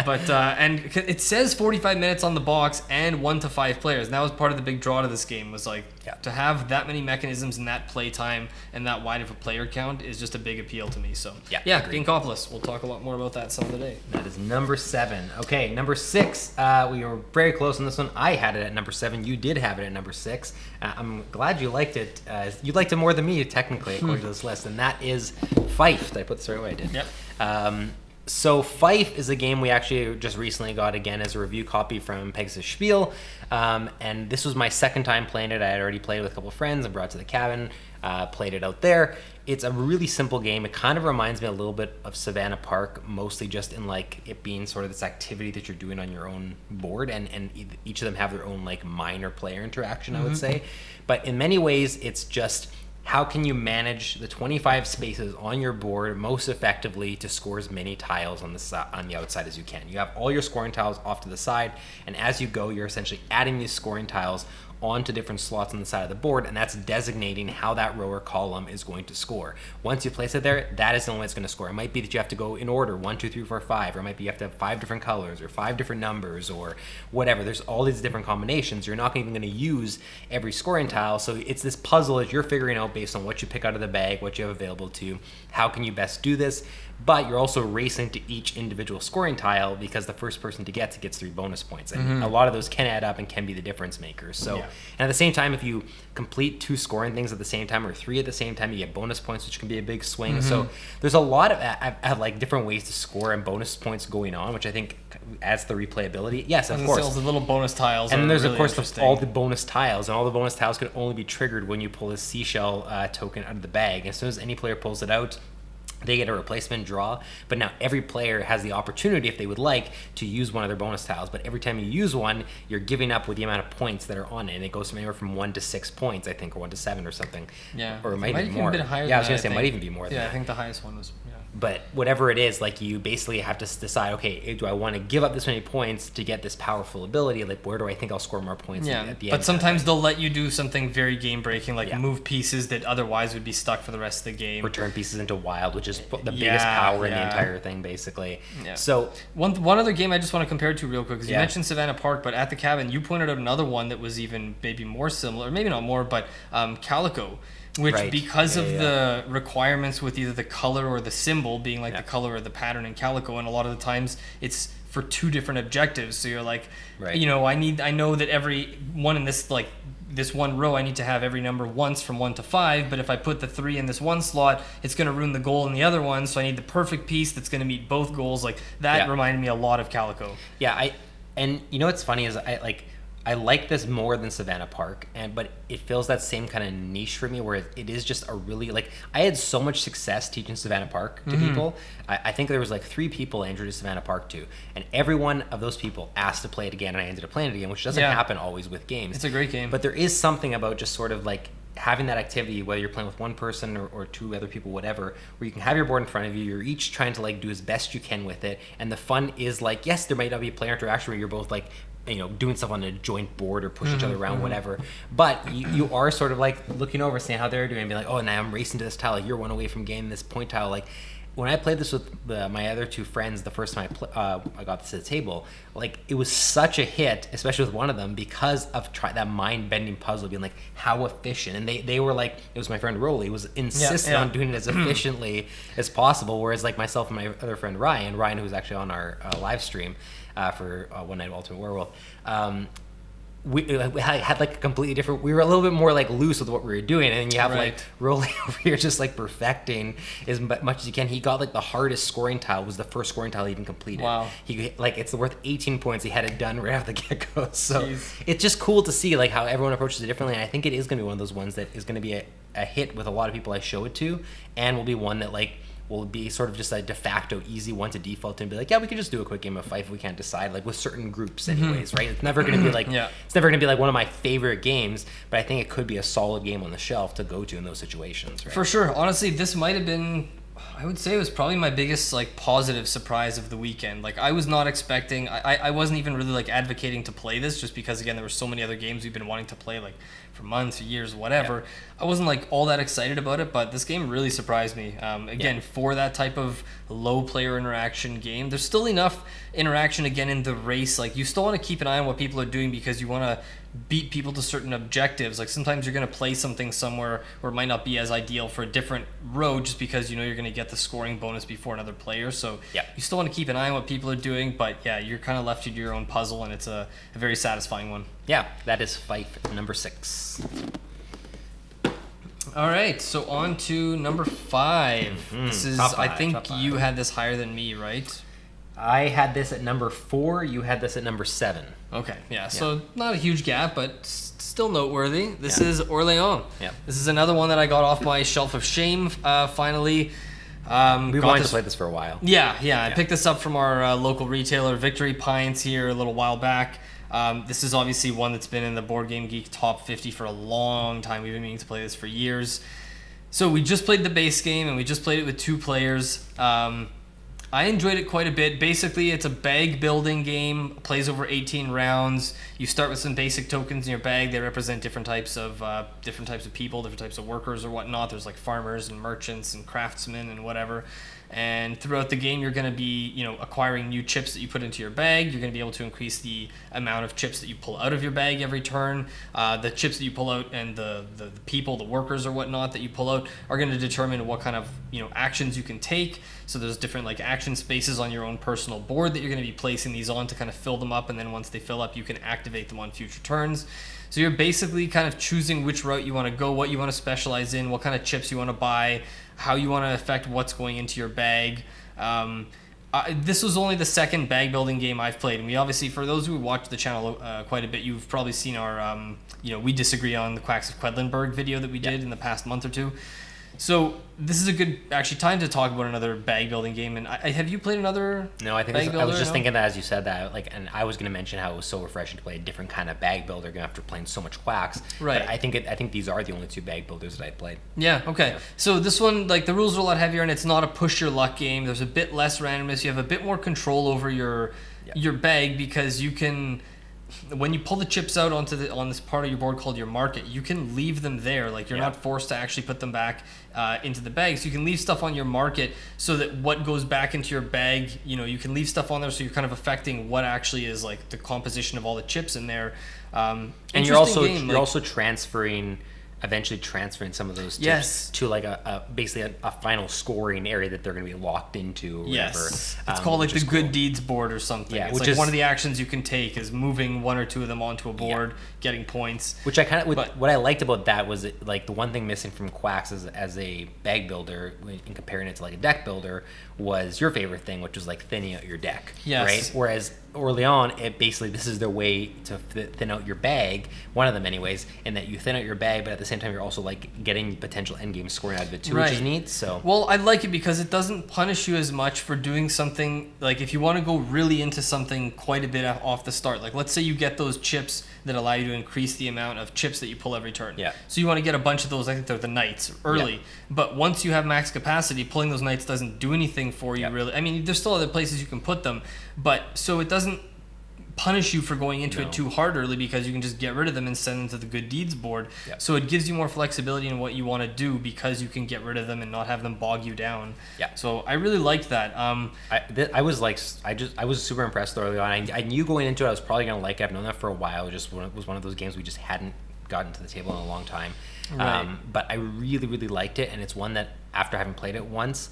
But and it says 45 minutes on the box and 1 to 5 players. And that was part of the big draw to this game, was like to have that many mechanisms and that play time and that wide of a player count is just a big appeal to me. So Ginkgopolis. We'll talk a lot more about that some other day. That is number 7. Okay, number 6. We were very close on this one. I had it at number 7. You did have it at number 6. I'm glad you liked it. You liked it more than me, technically, according to this list, and that is Fyfe. Did I put this the right way? I did. Yep. So Fyfe is a game we actually just recently got again as a review copy from Pegasus Spiel, and this was my second time playing it. I had already played it with a couple of friends and brought it to the cabin, played it out there, it's a really simple game. It kind of reminds me a little bit of Savannah Park, mostly just in like it being sort of this activity that you're doing on your own board, and each of them have their own like minor player interaction, I would say. But in many ways, it's just how can you manage the 25 spaces on your board most effectively to score as many tiles on the outside as you can. You have all your scoring tiles off to the side, and as you go, you're essentially adding these scoring tiles onto different slots on the side of the board, and that's designating how that row or column is going to score. Once you place it there, that is the only way it's going to score. It might be that you have to go in order 1, 2, 3, 4, 5, or it might be you have to have 5 different colors or 5 different numbers or whatever. There's all these different combinations. You're not even going to use every scoring tile, so it's this puzzle that you're figuring out based on what you pick out of the bag, what you have available to, how can you best do this. But you're also racing to each individual scoring tile because the first person to get gets 3 bonus points. And a lot of those can add up and can be the difference makers. So, and at the same time, if you complete 2 scoring things at the same time or 3 at the same time, you get bonus points, which can be a big swing. So there's a lot of like different ways to score and bonus points going on, which I think adds the replayability. Yes, of course. The little bonus tiles. And then there's, really of course, all the bonus tiles. And all the bonus tiles can only be triggered when you pull a seashell token out of the bag. As soon as any player pulls it out, they get a replacement draw, but now every player has the opportunity, if they would like, to use one of their bonus tiles. But every time you use one, you're giving up with the amount of points that are on it, and it goes from anywhere from 1 to 6 points, I think, or 1 to 7 or something. Yeah, or it might be more. Even been higher yeah, I was than gonna say it might even be more than that. I think the highest one was. Yeah. But whatever it is, like you basically have to decide, okay, do I want to give up this many points to get this powerful ability? Like, where do I think I'll score more points at the end? But sometimes they'll let you do something very game-breaking, like move pieces that otherwise would be stuck for the rest of the game. Or turn pieces into wild, which is the biggest power in the entire thing, basically. Yeah. So one other game I just want to compare it to real quick, because you mentioned Savannah Park, but at the cabin, you pointed out another one that was even maybe more similar, maybe not more, but Calico. Which, because of the requirements with either the color or the symbol being like the color or the pattern in Calico, and a lot of the times it's for 2 different objectives. So you're like, you know, I know that every one in this, like, this one row, I need to have every number once from 1 to 5, but if I put the 3 in this one slot, it's going to ruin the goal in the other one, so I need the perfect piece that's going to meet both goals. Like, that reminded me a lot of Calico. Yeah, and you know what's funny is I like this more than Savannah Park, but it fills that same kind of niche for me where it is just a really, like, I had so much success teaching Savannah Park to people. I think there was like 3 people I introduced Savannah Park to, and every one of those people asked to play it again, and I ended up playing it again, which doesn't happen always with games. It's a great game. But there is something about just sort of like having that activity, whether you're playing with one person or 2 other people, whatever, where you can have your board in front of you, you're each trying to like do as best you can with it, and the fun is like, yes, there might not be player interaction where you're both like, you know, doing stuff on a joint board or push each other around, whatever. But you are sort of like looking over, seeing how they're doing, and be like, oh, now I'm racing to this tile. Like, you're 1 away from getting this point tile. Like, when I played this with my other 2 friends, the first time I got this to the table, like, it was such a hit, especially with one of them, because of that mind-bending puzzle being like, how efficient. And they were like, it was my friend Rolly, was insistent on doing it as efficiently as possible, whereas like myself and my other friend Ryan, who was actually on our live stream, for One Night of Ultimate Werewolf, we had like a completely different, we were a little bit more like loose with what we were doing, and then you have like Rolly over here just like perfecting as much as you can. He got like the hardest scoring tile, was the first scoring tile he even completed. Wow. He like, it's worth 18 points. He had it done right off the get-go. So it's just cool to see like how everyone approaches it differently, and I think it is going to be one of those ones that is going to be a hit with a lot of people I show it to, and will be one that like will be sort of just a de facto easy one to default to, and be like, yeah, we could just do a quick game of Fyfe if we can't decide, like with certain groups anyways, right? It's never going to be like, it's never going to be like one of my favorite games, but I think it could be a solid game on the shelf to go to in those situations, right? For sure. Honestly, this might have been, I would say it was probably my biggest like positive surprise of the weekend. Like, I was not expecting, I wasn't even really like advocating to play this, just because again there were so many other games we've been wanting to play like for months, years, whatever. I wasn't like all that excited about it, but this game really surprised me. Again, for that type of low player interaction game, there's still enough interaction again in the race. Like, you still want to keep an eye on what people are doing, because you want to beat people to certain objectives. Like, sometimes you're going to play something somewhere where it might not be as ideal for a different row, just because you know you're going to get the scoring bonus before another player. So you still want to keep an eye on what people are doing, but you're kind of left to do your own puzzle, and it's a very satisfying one. Yeah, that is Fyfe number 6. All right, so on to number 5. This is, I think you had this higher than me, right? I had this at number 4. You had this at number 7. Okay, yeah. So not a huge gap, but still noteworthy. This is Orléans. Yeah. This is another one that I got off my shelf of shame finally. We wanted to play this for a while. Yeah. I picked this up from our local retailer, Victory Pines, here a little while back. This is obviously one that's been in the Board Game Geek top 50 for a long time. We've been meaning to play this for years. So we just played the base game, and we just played it with 2 players. I enjoyed it quite a bit. Basically, it's a bag building game. Plays over 18 rounds. You start with some basic tokens in your bag. They represent different types of people, different types of workers or whatnot. There's like farmers and merchants and craftsmen and whatever. And throughout the game, you're going to be, acquiring new chips that you put into your bag. You're going to be able to increase the amount of chips that you pull out of your bag every turn. The chips that you pull out and the people, the workers or whatnot that you pull out are going to determine what kind of, actions you can take. So there's different like action spaces on your own personal board that you're going to be placing these on to kind of fill them up. And then once they fill up, you can activate them on future turns. So you're basically kind of choosing which route you want to go, what you want to specialize in, what kind of chips you want to buy, how you want to affect what's going into your bag. This was only the second bag building game I've played. And we obviously, for those who watch the channel quite a bit, you've probably seen our, we disagree on the Quacks of Quedlinburg video that we did in the past month or two. So this is a good actually time to talk about another bag building game. And have you played another? No, I think I was just thinking that as you said that, and I was going to mention how it was so refreshing to play a different kind of bag builder game after playing so much Quacks. Right. But I think these are the only 2 bag builders that I played. Yeah. Okay. Yeah. So this one, like the rules are a lot heavier, and it's not a push your luck game. There's a bit less randomness. You have a bit more control over your bag because you can. When you pull the chips out on this part of your board called your market, you can leave them there. Like you're not forced to actually put them back into the bag. So you can leave stuff on your market so that what goes back into your bag, you can leave stuff on there so you're kind of affecting what actually is like the composition of all the chips in there. And you're also eventually transferring some of those chips to like basically a final scoring area that they're going to be locked into. Or whatever. It's called like the good deeds board or something. Yeah, it's like one of the actions you can take is moving 1 or 2 of them onto a board, getting points. Which I what I liked about that was like the one thing missing from Quacks as a bag builder in comparing it to like a deck builder was your favorite thing, which was like thinning out your deck. Yes. Right. Whereas Orléans, this is their way to thin out your bag, one of them anyways, in that you thin out your bag, but at the same time you're also like getting potential endgame scoring out of it too, which is neat. So I like it because it doesn't punish you as much for doing something like if you want to go really into something quite a bit off the start. Like let's say you get those chips that allow you to increase the amount of chips that you pull every turn. Yeah. So you want to get a bunch of those. I think they're the knights early, but once you have max capacity, pulling those knights doesn't do anything for you really. I mean, there's still other places you can put them, but so it doesn't punish you for going into it too hard early because you can just get rid of them and send them to the good deeds board. Yep. So it gives you more flexibility in what you want to do because you can get rid of them and not have them bog you down. Yeah. So I really liked that. I was super impressed early on. I knew going into it I was probably gonna like it. I've known that for a while. It was one of those games we just hadn't gotten to the table in a long time. Right. But I really, really liked it, and it's one that after having played it once,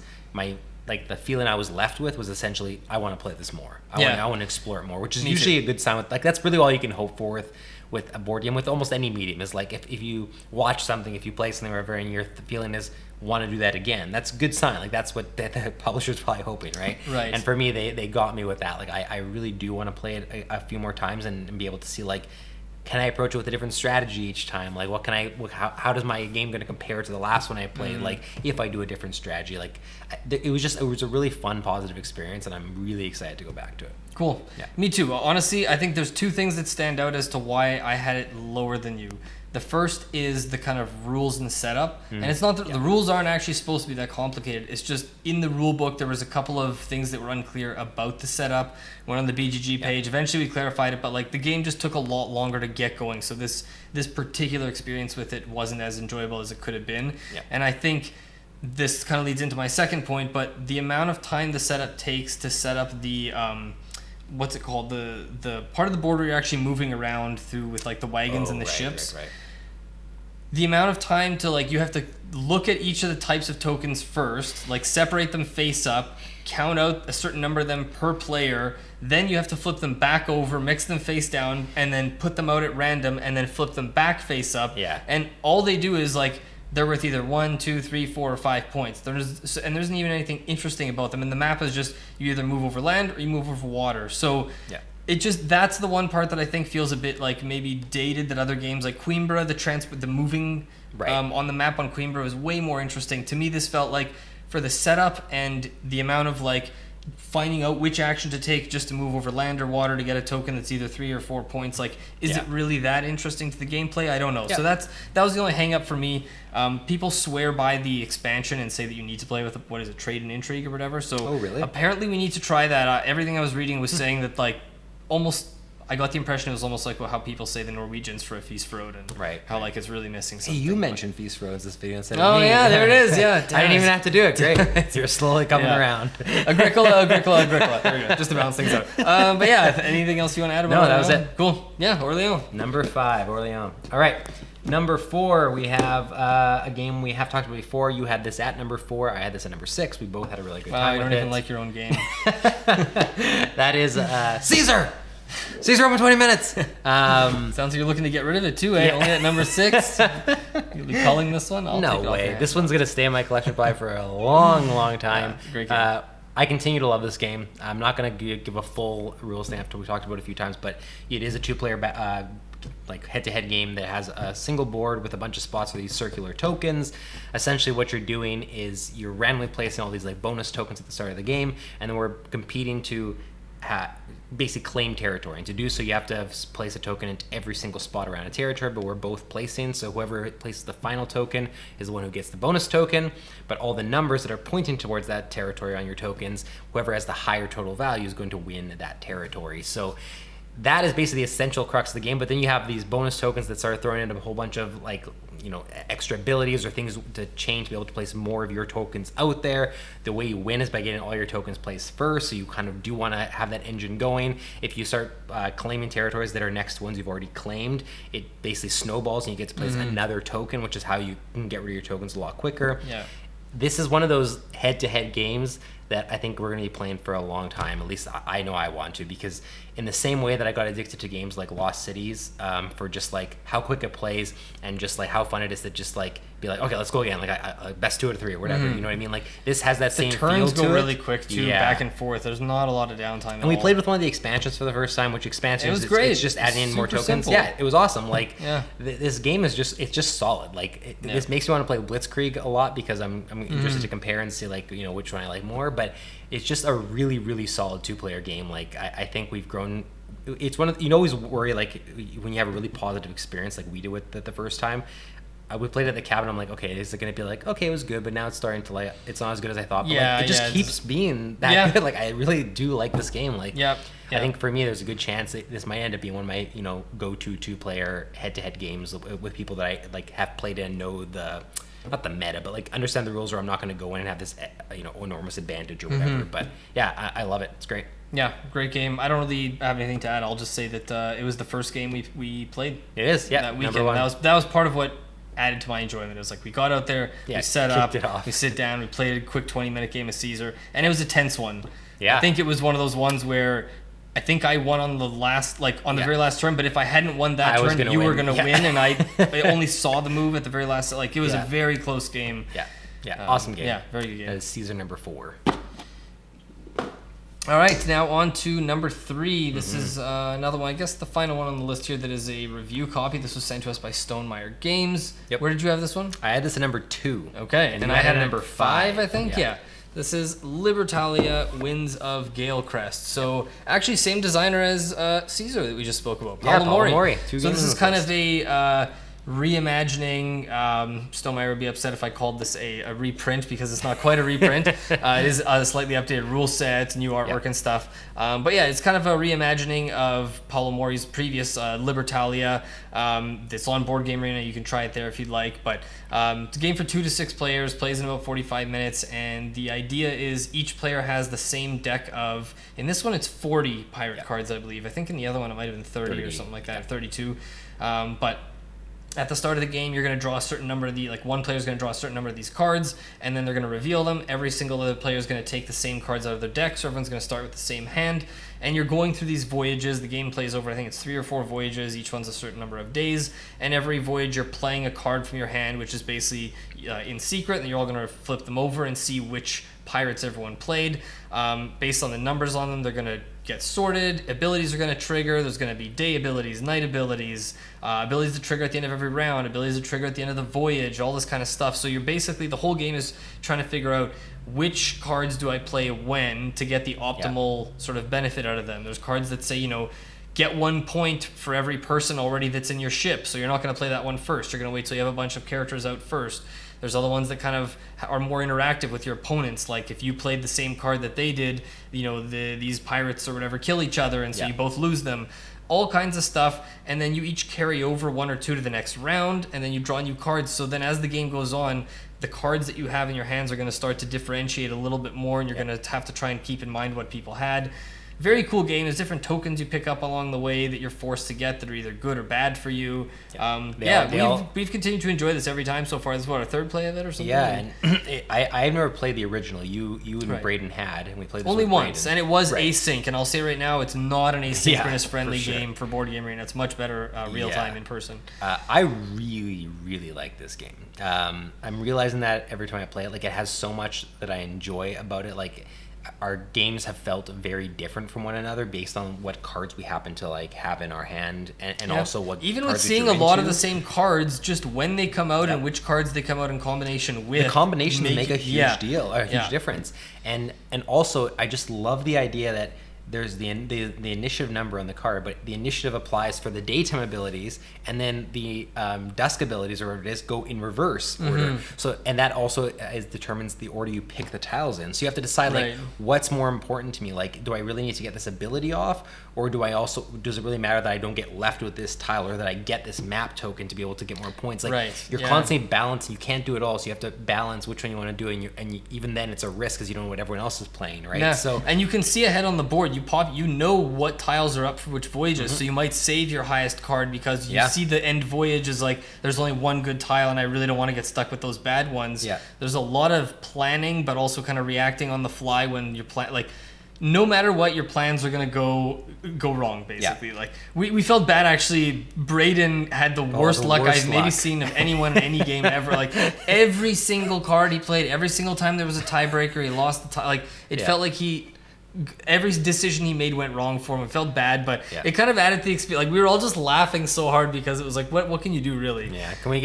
the feeling I was left with was essentially, I want to play this more. I want to explore it more, which is usually a good sign. That's really all you can hope for with a board game, with almost any medium. Is like if you watch something, if you play something wherever, and your feeling is want to do that again, that's a good sign. Like that's what the publisher's probably hoping, right? Right. And for me, they got me with that. Like I really do want to play it a few more times and be able to see like, can I approach it with a different strategy each time? Like, how does my game going to compare to the last one I played? Like, if I do a different strategy, like, it was a really fun, positive experience, and I'm really excited to go back to it. Cool. Yeah. Me too. Honestly, I think there's 2 things that stand out as to why I had it lower than you. The first is the kind of rules and setup, and it's not that the rules aren't actually supposed to be that complicated. It's just in the rule book there was a couple of things that were unclear about the setup. Went on the BGG page. Eventually we clarified it, but like the game just took a lot longer to get going. So this particular experience with it wasn't as enjoyable as it could have been. Yeah. And I think this kind of leads into my second point, but the amount of time the setup takes to set up the what's it called, the part of the board where you're actually moving around through with like the wagons and the ships. Right. The amount of time to like, you have to look at each of the types of tokens first, like separate them face up, count out a certain number of them per player, then you have to flip them back over, mix them face down, and then put them out at random, and then flip them back face up. Yeah. And all they do is like they're worth either 1, 2, 3, 4, or 5 points. And there isn't even anything interesting about them. And the map is just you either move over land or you move over water. So that's the one part that I think feels a bit like maybe dated that other games like Queenborough, the moving on the map on Queenborough is way more interesting. To me, this felt like for the setup and the amount of like finding out which action to take just to move over land or water to get a token that's either 3 or 4 points. Like, is it really that interesting to the gameplay? I don't know. So that was the only hang up for me. People swear by the expansion and say that you need to play with what is it, trade and intrigue or whatever. So apparently we need to try that. Everything I was reading was saying that like almost. I got the impression it was almost like how people say the Norwegians for a feast for Odin. How like it's really missing something. Hey, you mentioned feast for Odin in this video instead of me. Oh yeah, there it is. Yeah, I didn't even have to do it. Great. You're slowly coming around. Agricola. There we go. Just to balance things out. But yeah, anything else you want to add about No, that was it. Cool. Yeah, Orléans. Number 5, Orléans. All right. Number 4, we have a game we have talked about before. You had this at number 4. I had this at number 6. We both had a really good time with it. You don't even like your own game. That is Caesar! Caesar over 20 minutes. Sounds like you're looking to get rid of it too, eh? Only at number 6. You'll be culling this one? No way. This one's going to stay in my collection probably for a long, long time. Great game. I continue to love this game. I'm not going to give a full rules thing after we talked about it a few times, but it is a 2-player like head-to-head game that has a single board with a bunch of spots for these circular tokens. Essentially what you're doing is you're randomly placing all these like bonus tokens at the start of the game, and then we're competing to basically claim territory. And to do so, you have to place a token into every single spot around a territory, but we're both placing, so whoever places the final token is the one who gets the bonus token, but all the numbers that are pointing towards that territory on your tokens, whoever has the higher total value is going to win that territory. So that is basically the essential crux of the game, but then you have these bonus tokens that start throwing in a whole bunch of like, you know, extra abilities or things to change to be able to place more of your tokens out there. The way you win is by getting all your tokens placed first, so you kind of do want to have that engine going. If you start claiming territories that are next to ones you've already claimed, it basically snowballs and you get to place another token, which is how you can get rid of your tokens a lot quicker. This is one of those head-to-head games that I think we're going to be playing for a long time. At least I know I want to, because in the same way that I got addicted to games like Lost Cities for just like how quick it plays and just like how fun it is to just like be like, okay, let's go again, like best 2 out of 3 or whatever. You know what I mean? Like this has that same feel to it. The turns go really quick too, back and forth. There's not a lot of downtime. And we played with one of the expansions for the first time, which expansion was great. It's just adding in more tokens. Simple. Yeah, it was awesome. Like this game is just solid. Like this makes me want to play Blitzkrieg a lot because I'm interested to compare and see like, you know, which one I like more. But it's just a really, really solid 2-player game. Like I think we've grown. It's one of you always worry like when you have a really positive experience like we did with it the first time. We played at the cabin. I'm like, okay, is it going to be like, okay, it was good, but now it's starting to like, it's not as good as I thought. But like, it just keeps being that good. Like I really do like this game. Like I think for me, there's a good chance that this might end up being one of my go-to 2-player head-to-head games with people that I like have played and know not the meta, but like understand the rules, or I'm not going to go in and have this enormous advantage or whatever. But yeah, I love it. It's great. Yeah, great game. I don't really have anything to add. I'll just say that it was the first game we played. It is, yeah. That weekend. That was part of what added to my enjoyment. It was like we got out there, we set up, we sit down, we played a quick 20-minute game of Caesar, and it was a tense one. Yeah, I think it was one of those ones where I think I won on the last, like on the very last turn, but if I hadn't won that turn, you were going to win, and I only saw the move at the very last. Like it was a very close game. Yeah, awesome game. Yeah, very good game. That is Caesar number 4. All right, now on to number 3. This is another one, I guess the final one on the list here that is a review copy. This was sent to us by Stonemeyer Games. Yep. Where did you have this one? I had this at number 2. Okay, and I had number 5, I think. Yeah. This is Libertalia, Winds of Galecrest. So actually same designer as Caesar that we just spoke about. Paulo Mori. So this is kind of a reimagining. Stonemeyer would be upset if I called this a reprint because it's not quite a reprint. It is a slightly updated rule set, new artwork and stuff. But yeah, it's kind of a reimagining of Paulo Mori's previous Libertalia. It's on Board Game Arena. You can try it there if you'd like. But it's a game for 2 to 6 players, plays in about 45 minutes. And the idea is each player has the same deck of, in this one it's 40 pirate cards, I believe. I think in the other one it might have been 30 or something like that, 32. But At the start of the game, you're going to draw a certain number of one player's going to draw a certain number of these cards, and then they're going to reveal them. Every single other player is going to take the same cards out of their deck, so everyone's going to start with the same hand. And you're going through these voyages. The game plays over, I think it's 3 or 4 voyages. Each one's a certain number of days. And every voyage, you're playing a card from your hand, which is basically in secret, and you're all going to flip them over and see which pirates everyone played. Based on the numbers on them, they're going to get sorted. Abilities are going to trigger. There's going to be day abilities, night abilities, abilities to trigger at the end of every round, abilities to trigger at the end of the voyage, all this kind of stuff. So you're basically, the whole game is trying to figure out which cards do I play when to get the optimal sort of benefit out of them. There's cards that say, get 1 point for every person already that's in your ship. So you're not going to play that one first. You're going to wait till you have a bunch of characters out first. There's other ones that kind of are more interactive with your opponents. Like if you played the same card that they did, these pirates or whatever kill each other, and so you both lose them. All kinds of stuff, and then you each carry over 1 or 2 to the next round, and then you draw new cards. So then as the game goes on, the cards that you have in your hands are going to start to differentiate a little bit more, and you're going to have to try and keep in mind what people had. Very cool game. There's different tokens you pick up along the way that you're forced to get that are either good or bad for you. We've continued to enjoy this every time so far. This is our 3rd play of it or something? Yeah, and I've never played the original. You and Braden had, and we played this only with once, Braden. and it was async. And I'll say right now, it's not an asynchronous friendly game for Board Game Arena. It's much better real time in person. I really, really like this game. I'm realizing that every time I play it, it has so much that I enjoy about it. Our games have felt very different from one another based on what cards we happen to have in our hand, and also what even cards with seeing a lot of the same cards, just when they come out and which cards they come out in combination with. The combinations make a huge deal, a huge difference, and also I just love the idea that there's the initiative number on the card, but the initiative applies for the daytime abilities, and then the dusk abilities, or whatever it is, go in reverse order. So, and that also determines the order you pick the tiles in. So you have to decide what's more important to me. Do I really need to get this ability off, or does it really matter that I don't get left with this tile, or that I get this map token to be able to get more points? You're constantly balancing. You can't do it all, so you have to balance which one you want to do, and even then it's a risk because you don't know what everyone else is playing, right? Yeah. So, and you can see ahead on the board. You know what tiles are up for which voyages, so you might save your highest card because you see the end voyage is there's only one good tile, and I really don't want to get stuck with those bad ones. There's a lot of planning, but also kind of reacting on the fly when you're no matter what, your plans are gonna go wrong, basically. We felt bad, actually. Braden had the worst luck I've maybe seen of anyone in any game ever. Every single card he played, every single time there was a tiebreaker, he lost the tie. It felt like every decision he made went wrong for him. It felt bad, but it kind of added to the experience. We were all just laughing so hard because it was what can you do, really? Yeah. Can we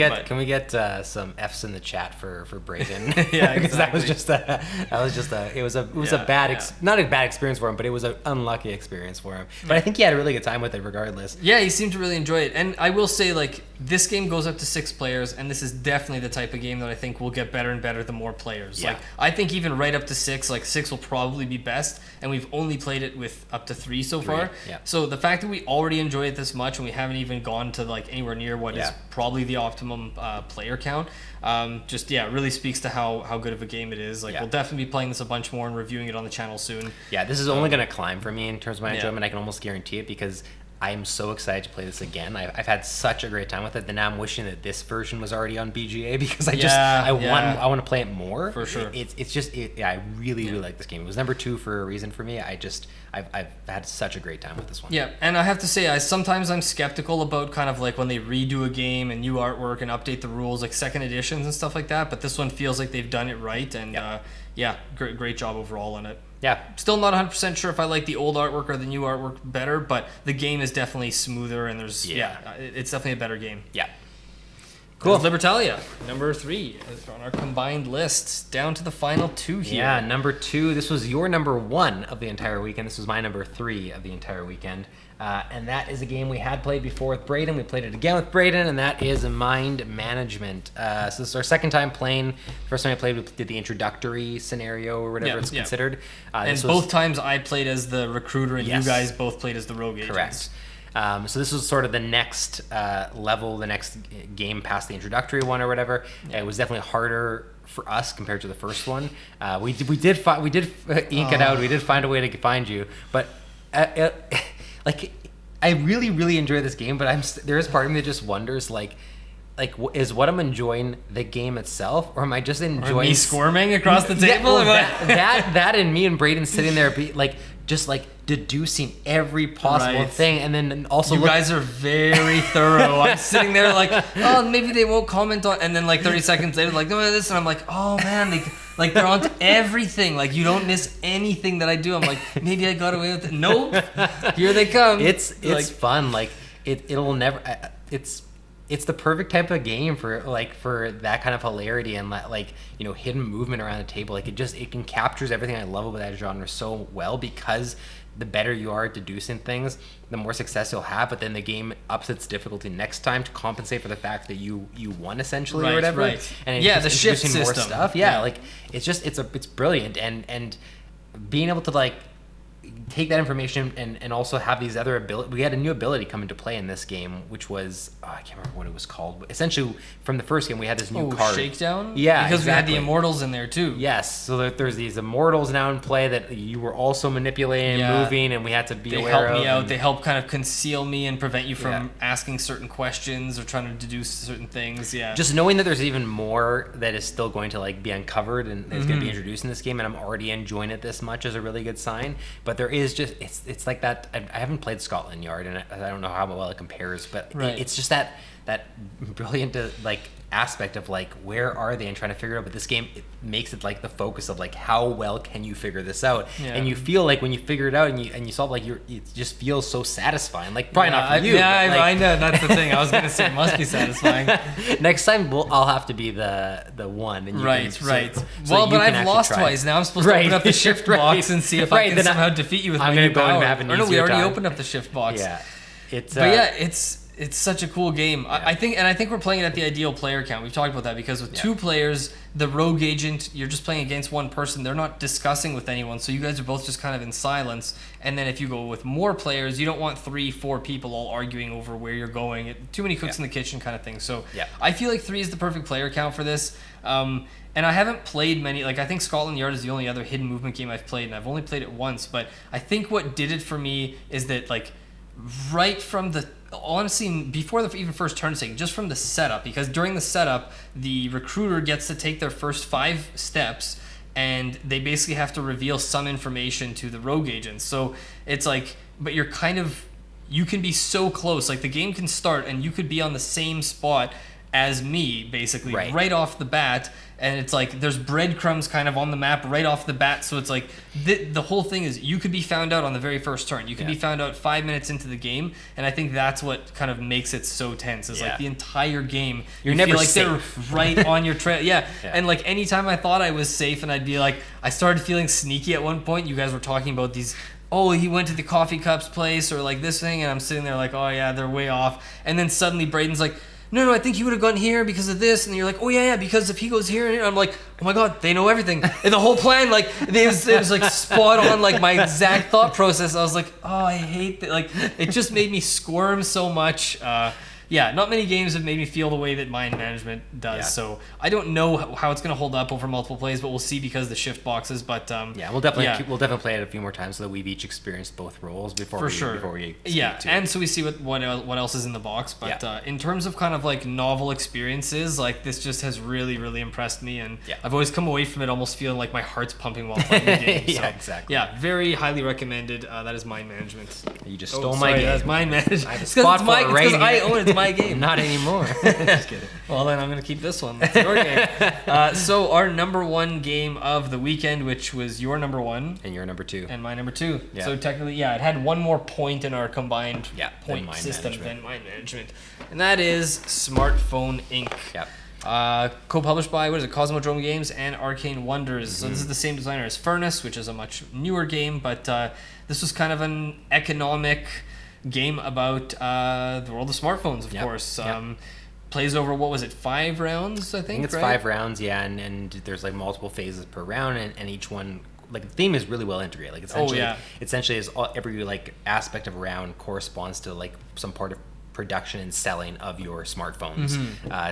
get some F's in the chat for Braden? Yeah, because that was just a bad not a bad experience for him, but it was an unlucky experience for him. But I think he had a really good time with it regardless. Yeah, he seemed to really enjoy it. And I will say, this game goes up to 6 players, and this is definitely the type of game that I think will get better and better the more players. I think even right up to 6, 6 will probably be best. And we've only played it with up to 3 so far. Yeah. So the fact that we already enjoy it this much, and we haven't even gone to anywhere near what is probably the optimum player count, really speaks to how good of a game it is. We'll definitely be playing this a bunch more and reviewing it on the channel soon. Yeah, this is only going to climb for me in terms of my enjoyment. I can almost guarantee it, because I am so excited to play this again. I've had such a great time with it. And now I'm wishing that this version was already on BGA, because I want to play it more. For sure. I really like this game. It was number 2 for a reason for me. I've had such a great time with this one. Yeah, and I have to say, sometimes I'm skeptical about kind of when they redo a game and new artwork and update the rules, second editions and stuff like that. But this one feels like they've done it right, and great job overall on it. Yeah. Still not 100% sure if I like the old artwork or the new artwork better, but the game is definitely smoother, and it's definitely a better game. Yeah. Cool. There's Libertalia, number 3 on our combined list, down to the final 2 here. Yeah, number 2. This was your number 1 of the entire weekend. This was my number 3 of the entire weekend. And that is a game we had played before with Braden. We played it again with Braden, and that is Mind Management. So this is our second time playing. First time I played, we did the introductory scenario or whatever it's considered. And both times I played as the recruiter, and you guys both played as the rogue agents. Correct. So this was sort of the next level, the next game past the introductory one or whatever. It was definitely harder for us compared to the first one. We did ink it out. We did find a way to find you, but I really enjoy this game. But there is part of me that just wonders, like, is what I'm enjoying the game itself, or am I just enjoying me squirming across the table? That and me and Braden sitting there, just deducing every possible thing, and then also you guys are very thorough. I'm sitting there like, oh, maybe they won't comment on, and then like 30 seconds later, like, no, this, and I'm like, oh man, they're on to everything. Like, you don't miss anything that I do. I'm like, maybe I got away with it. Nope, here they come. It's fun. Like it'll never. It's the perfect type of game for that kind of hilarity and hidden movement around the table. Like it can captures everything I love about that genre so well, because the better you are at deducing things, the more success you'll have. But then the game ups its difficulty next time to compensate for the fact that you won essentially, or whatever. Right. And the shift system. More stuff. Yeah, like it's brilliant, and being able to take that information and also have these other abilities. We had a new ability come into play in this game, which was I can't remember what it was called. But essentially, from the first game, we had this new card. Shakedown? Yeah, because exactly. we had the immortals in there too. Yes, so there's these immortals now in play that you were also manipulating and moving, and we had to be aware of. They help me out. They help kind of conceal me and prevent you from asking certain questions or trying to deduce certain things. Yeah. Just knowing that there's even more that is still going to be uncovered and is going to be introduced in this game, and I'm already enjoying it this much, is a really good sign. But there is just it's like that. I haven't played Scotland Yard, and I don't know how well it compares, but it's just that brilliant aspect of where are they and trying to figure it out. But this game, it makes it the focus of how well can you figure this out, and you feel when you figure it out and you solve it just feels so satisfying. Probably not for you. Yeah, I know, that's the thing. I was gonna say it must be satisfying. Next time I'll have to be the one. And you right. So but I've lost twice. Now I'm supposed to open up the shift box and see if I can somehow defeat you with my new power. We already opened up the shift box. Yeah, it's such a cool game. Yeah. I think we're playing it at the ideal player count. We've talked about that because with two players, the rogue agent, you're just playing against one person. They're not discussing with anyone, so you guys are both just kind of in silence. And then if you go with more players, you don't want 3-4 people all arguing over where you're going. Too many cooks in the kitchen kind of thing. So I feel like 3 is the perfect player count for this. And I haven't played many. I think Scotland Yard is the only other hidden movement game I've played, and I've only played it once. But I think what did it for me is that right from the honestly before the even first turn taking, just from the setup, because during the setup the recruiter gets to take their first 5 steps and they basically have to reveal some information to the rogue agents. So it's but you're you can be so close. The game can start and you could be on the same spot as me basically right off the bat, and it's there's breadcrumbs kind of on the map right off the bat. So it's the whole thing is you could be found out on the very first turn. You could be found out 5 minutes into the game, and I think that's what kind of makes it so tense. Is the entire game you're never feel safe. They're right on your trail. And anytime I thought I was safe, and I'd be I started feeling sneaky at one point. You guys were talking about these. Oh, he went to the coffee cups place or this thing, and I'm sitting there oh yeah, they're way off. And then suddenly Braden's no, I think he would have gone here because of this. And you're oh yeah, because if he goes here and here, I'm oh my God, they know everything. And the whole plan, it was spot on, my exact thought process. I was oh, I hate that. It just made me squirm so much. Not many games have made me feel the way that mind management does. Yeah. So I don't know how it's going to hold up over multiple plays, but we'll see because of the shift boxes. But we'll definitely play it a few more times so that we've each experienced both roles before we speak to and so we see what else is in the box. But in terms of kind of novel experiences, this just has really, really impressed me, and I've always come away from it almost feeling my heart's pumping while playing the game. So, exactly. Yeah, very highly recommended. That is mind management. You just stole my game. That's mind management. I have a spot for it right here. I own it. My game. Not anymore. Just kidding. Well, then I'm going to keep this one. That's your game. So our number 1 game of the weekend, which was your number 1. And your number 2. And my number 2. Yeah. So technically, it had one more point in our combined point system than mind management. And that is Smartphone Inc. Yep. Co-published by, Cosmodrome Games and Arcane Wonders. So this is the same designer as Furnace, which is a much newer game, but this was kind of an economic game about the world of smartphones, of course. Plays over, 5 rounds, I think? It's 5 rounds, and there's multiple phases per round, and each one, the theme is really well integrated. Essentially is every aspect of a round corresponds to some part of production and selling of your smartphones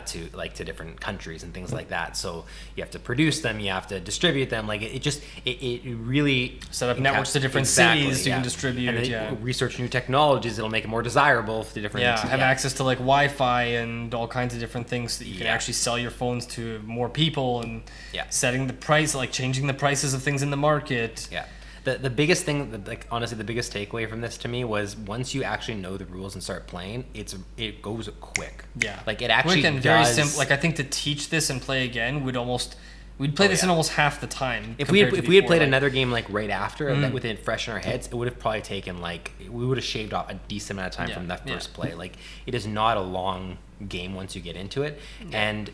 to different countries and things like that. So you have to produce them, you have to distribute them. Like it really set up networks to different cities so you can distribute. And then research new technologies. It'll make it more desirable to different. Have access to like Wi-Fi and all kinds of different things so that you can actually sell your phones to more people, and setting the price, like changing the prices of things in the market. Yeah. The biggest thing, like honestly, the biggest takeaway from this to me was once you actually know the rules and start playing, it goes quick. Yeah, like it actually quick and very simple. Like I think to teach this and play again we'd play this in almost half the time. If we had played another game like right after that with it fresh in our heads, it would have probably taken we would have shaved off a decent amount of time from that first play. Like it is not a long game once you get into it, and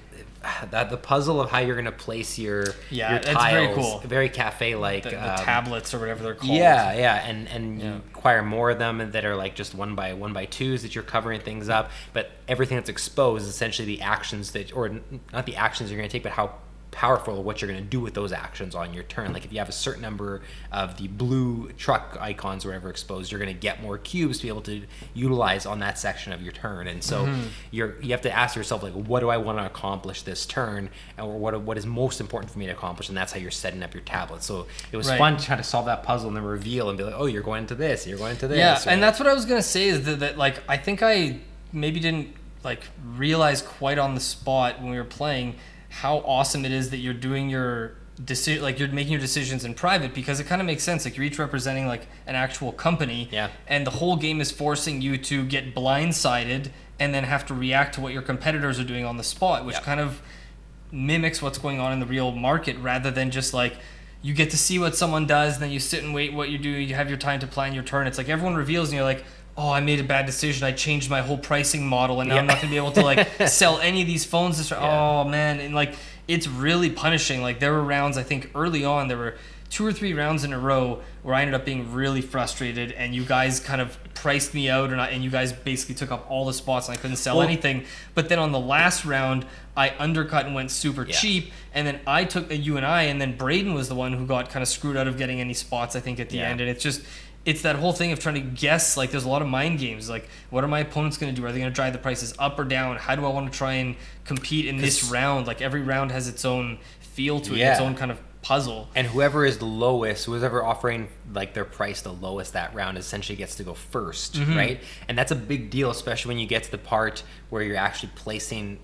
that the puzzle of how you're going to place your tiles, very cool. Very cafe like the tablets or whatever they're called. And you acquire more of them that are like just one by twos that you're covering things up, but everything that's exposed is essentially the actions that, or not the actions you're going to take, but how powerful what you're going to do with those actions on your turn. Like if you have a certain number of the blue truck icons or whatever exposed, you're going to get more cubes to be able to utilize on that section of your turn. And so you have to ask yourself, like, what do I want to accomplish this turn, or what is most important for me to accomplish? And that's how you're setting up your tablet. So it was fun to try to solve that puzzle and then reveal and be like, oh, you're going to this, you're going to this. Yeah, and that's what I was going to say is that like I think I maybe didn't like realize quite on the spot when we were playing how awesome it is that you're doing your you're making your decisions in private, because it kind of makes sense. Like you're each representing like an actual company, and the whole game is forcing you to get blindsided and then have to react to what your competitors are doing on the spot, which kind of mimics what's going on in the real market, rather than just like you get to see what someone does, then you sit and wait what you do, you have your time to plan your turn. It's like everyone reveals and you're like, oh, I made a bad decision. I changed my whole pricing model, and now I'm not going to be able to like sell any of these phones this oh man. And like it's really punishing. Like there were rounds, I think early on there were 2 or 3 rounds in a row where I ended up being really frustrated, and you guys kind of priced me out, and you guys basically took up all the spots and I couldn't sell anything. But then on the last round I undercut and went super cheap, and then I took you and then Braden was the one who got kind of screwed out of getting any spots, I think, at the end. And it's that whole thing of trying to guess. Like there's a lot of mind games. Like what are my opponents going to do? Are they going to drive the prices up or down? How do I want to try and compete in this round? Like every round has its own feel to it, its own kind of puzzle. And whoever is the lowest, whoever offering like their price the lowest that round essentially gets to go first, right? And that's a big deal, especially when you get to the part where you're actually placing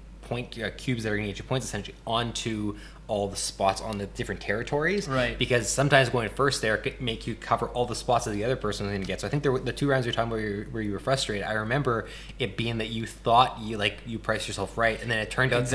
cubes that are going to get you points essentially onto all the spots on the different territories, right? Because sometimes going first there could make you cover all the spots that the other person was going to get. So I think there were the 2 rounds you're talking about where you were frustrated. I remember it being that you thought you priced yourself right, and then it turned out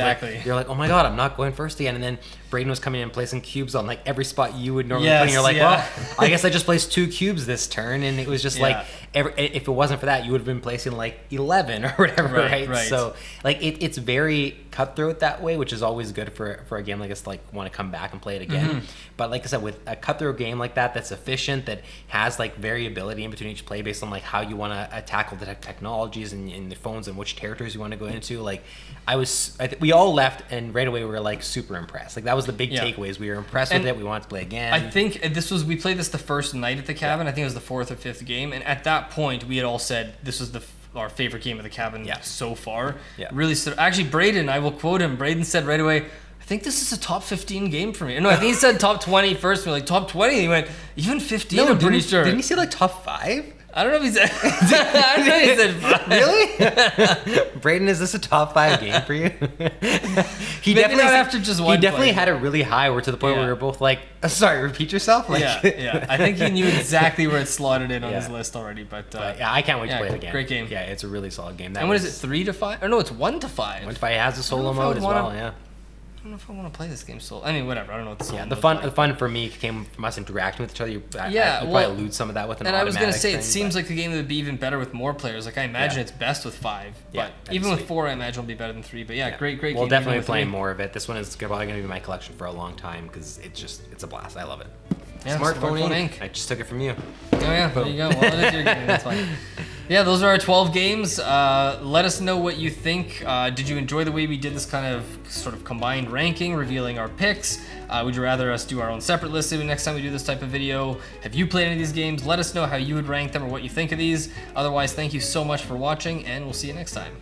you're like, oh my god, I'm not going first again. And then Braden was coming in and placing cubes on like every spot you would normally play, and you're like, well, I guess I just placed 2 cubes this turn, and it was just like if it wasn't for that, you would have been placing like 11 or whatever, right? So like it's very cutthroat that way, which is always good for a game like this. Like want to come back and play it again. But like I said, with a cutthroat game like that's efficient, that has like variability in between each play based on like how you want to tackle the technologies and the phones and which territories you want to go into. Like we all left and right away we were like super impressed. Like that was the big takeaways. We were impressed with it. We wanted to play again. I think we played this the first night at the cabin. I think it was the 4th or 5th game, and at that point we had all said this was our favorite game of the cabin so far. Really, actually, Braden, I will quote him. Braden said right away, I think this is a top 15 game for me. No, I think he said top 20 first. We're like, top 20? He went, even 15, I'm pretty sure. Didn't he say like top 5? I don't know if he said I don't know if he said 5. Really? Braden, is this a top 5 game for you? He definitely after just one. He definitely had it really high. We're to the point where we were both like, sorry, repeat yourself? Like, yeah. I think he knew exactly where it slotted in on his list already. But yeah, I can't wait to play it again. Great game. Yeah, it's a really solid game. And what is it, 3 to 5? Or no, it's 1 to 5. 1 to 5. It has a solo mode as well, I don't know if I want to play this game solo. I mean, whatever. I don't know what the solo the fun for me came from us interacting with each other. You probably lose some of that with an automatic. And I was going to say, it seems like the game would be even better with more players. Like, I imagine it's best with 5. But even with 4, I imagine it'll be better than 3. But great game. We'll definitely be playing more of it. This one is probably going to be in my collection for a long time because it's a blast. I love it. Yeah, Smartphone Inc. I just took it from you. Oh, yeah. There you go. Well, it is your game. That's fine. Yeah, those are our 12 games. Let us know what you think. Did you enjoy the way we did this kind of sort of combined ranking, revealing our picks? Would you rather us do our own separate list next time we do this type of video? Have you played any of these games? Let us know how you would rank them or what you think of these. Otherwise, thank you so much for watching, and we'll see you next time.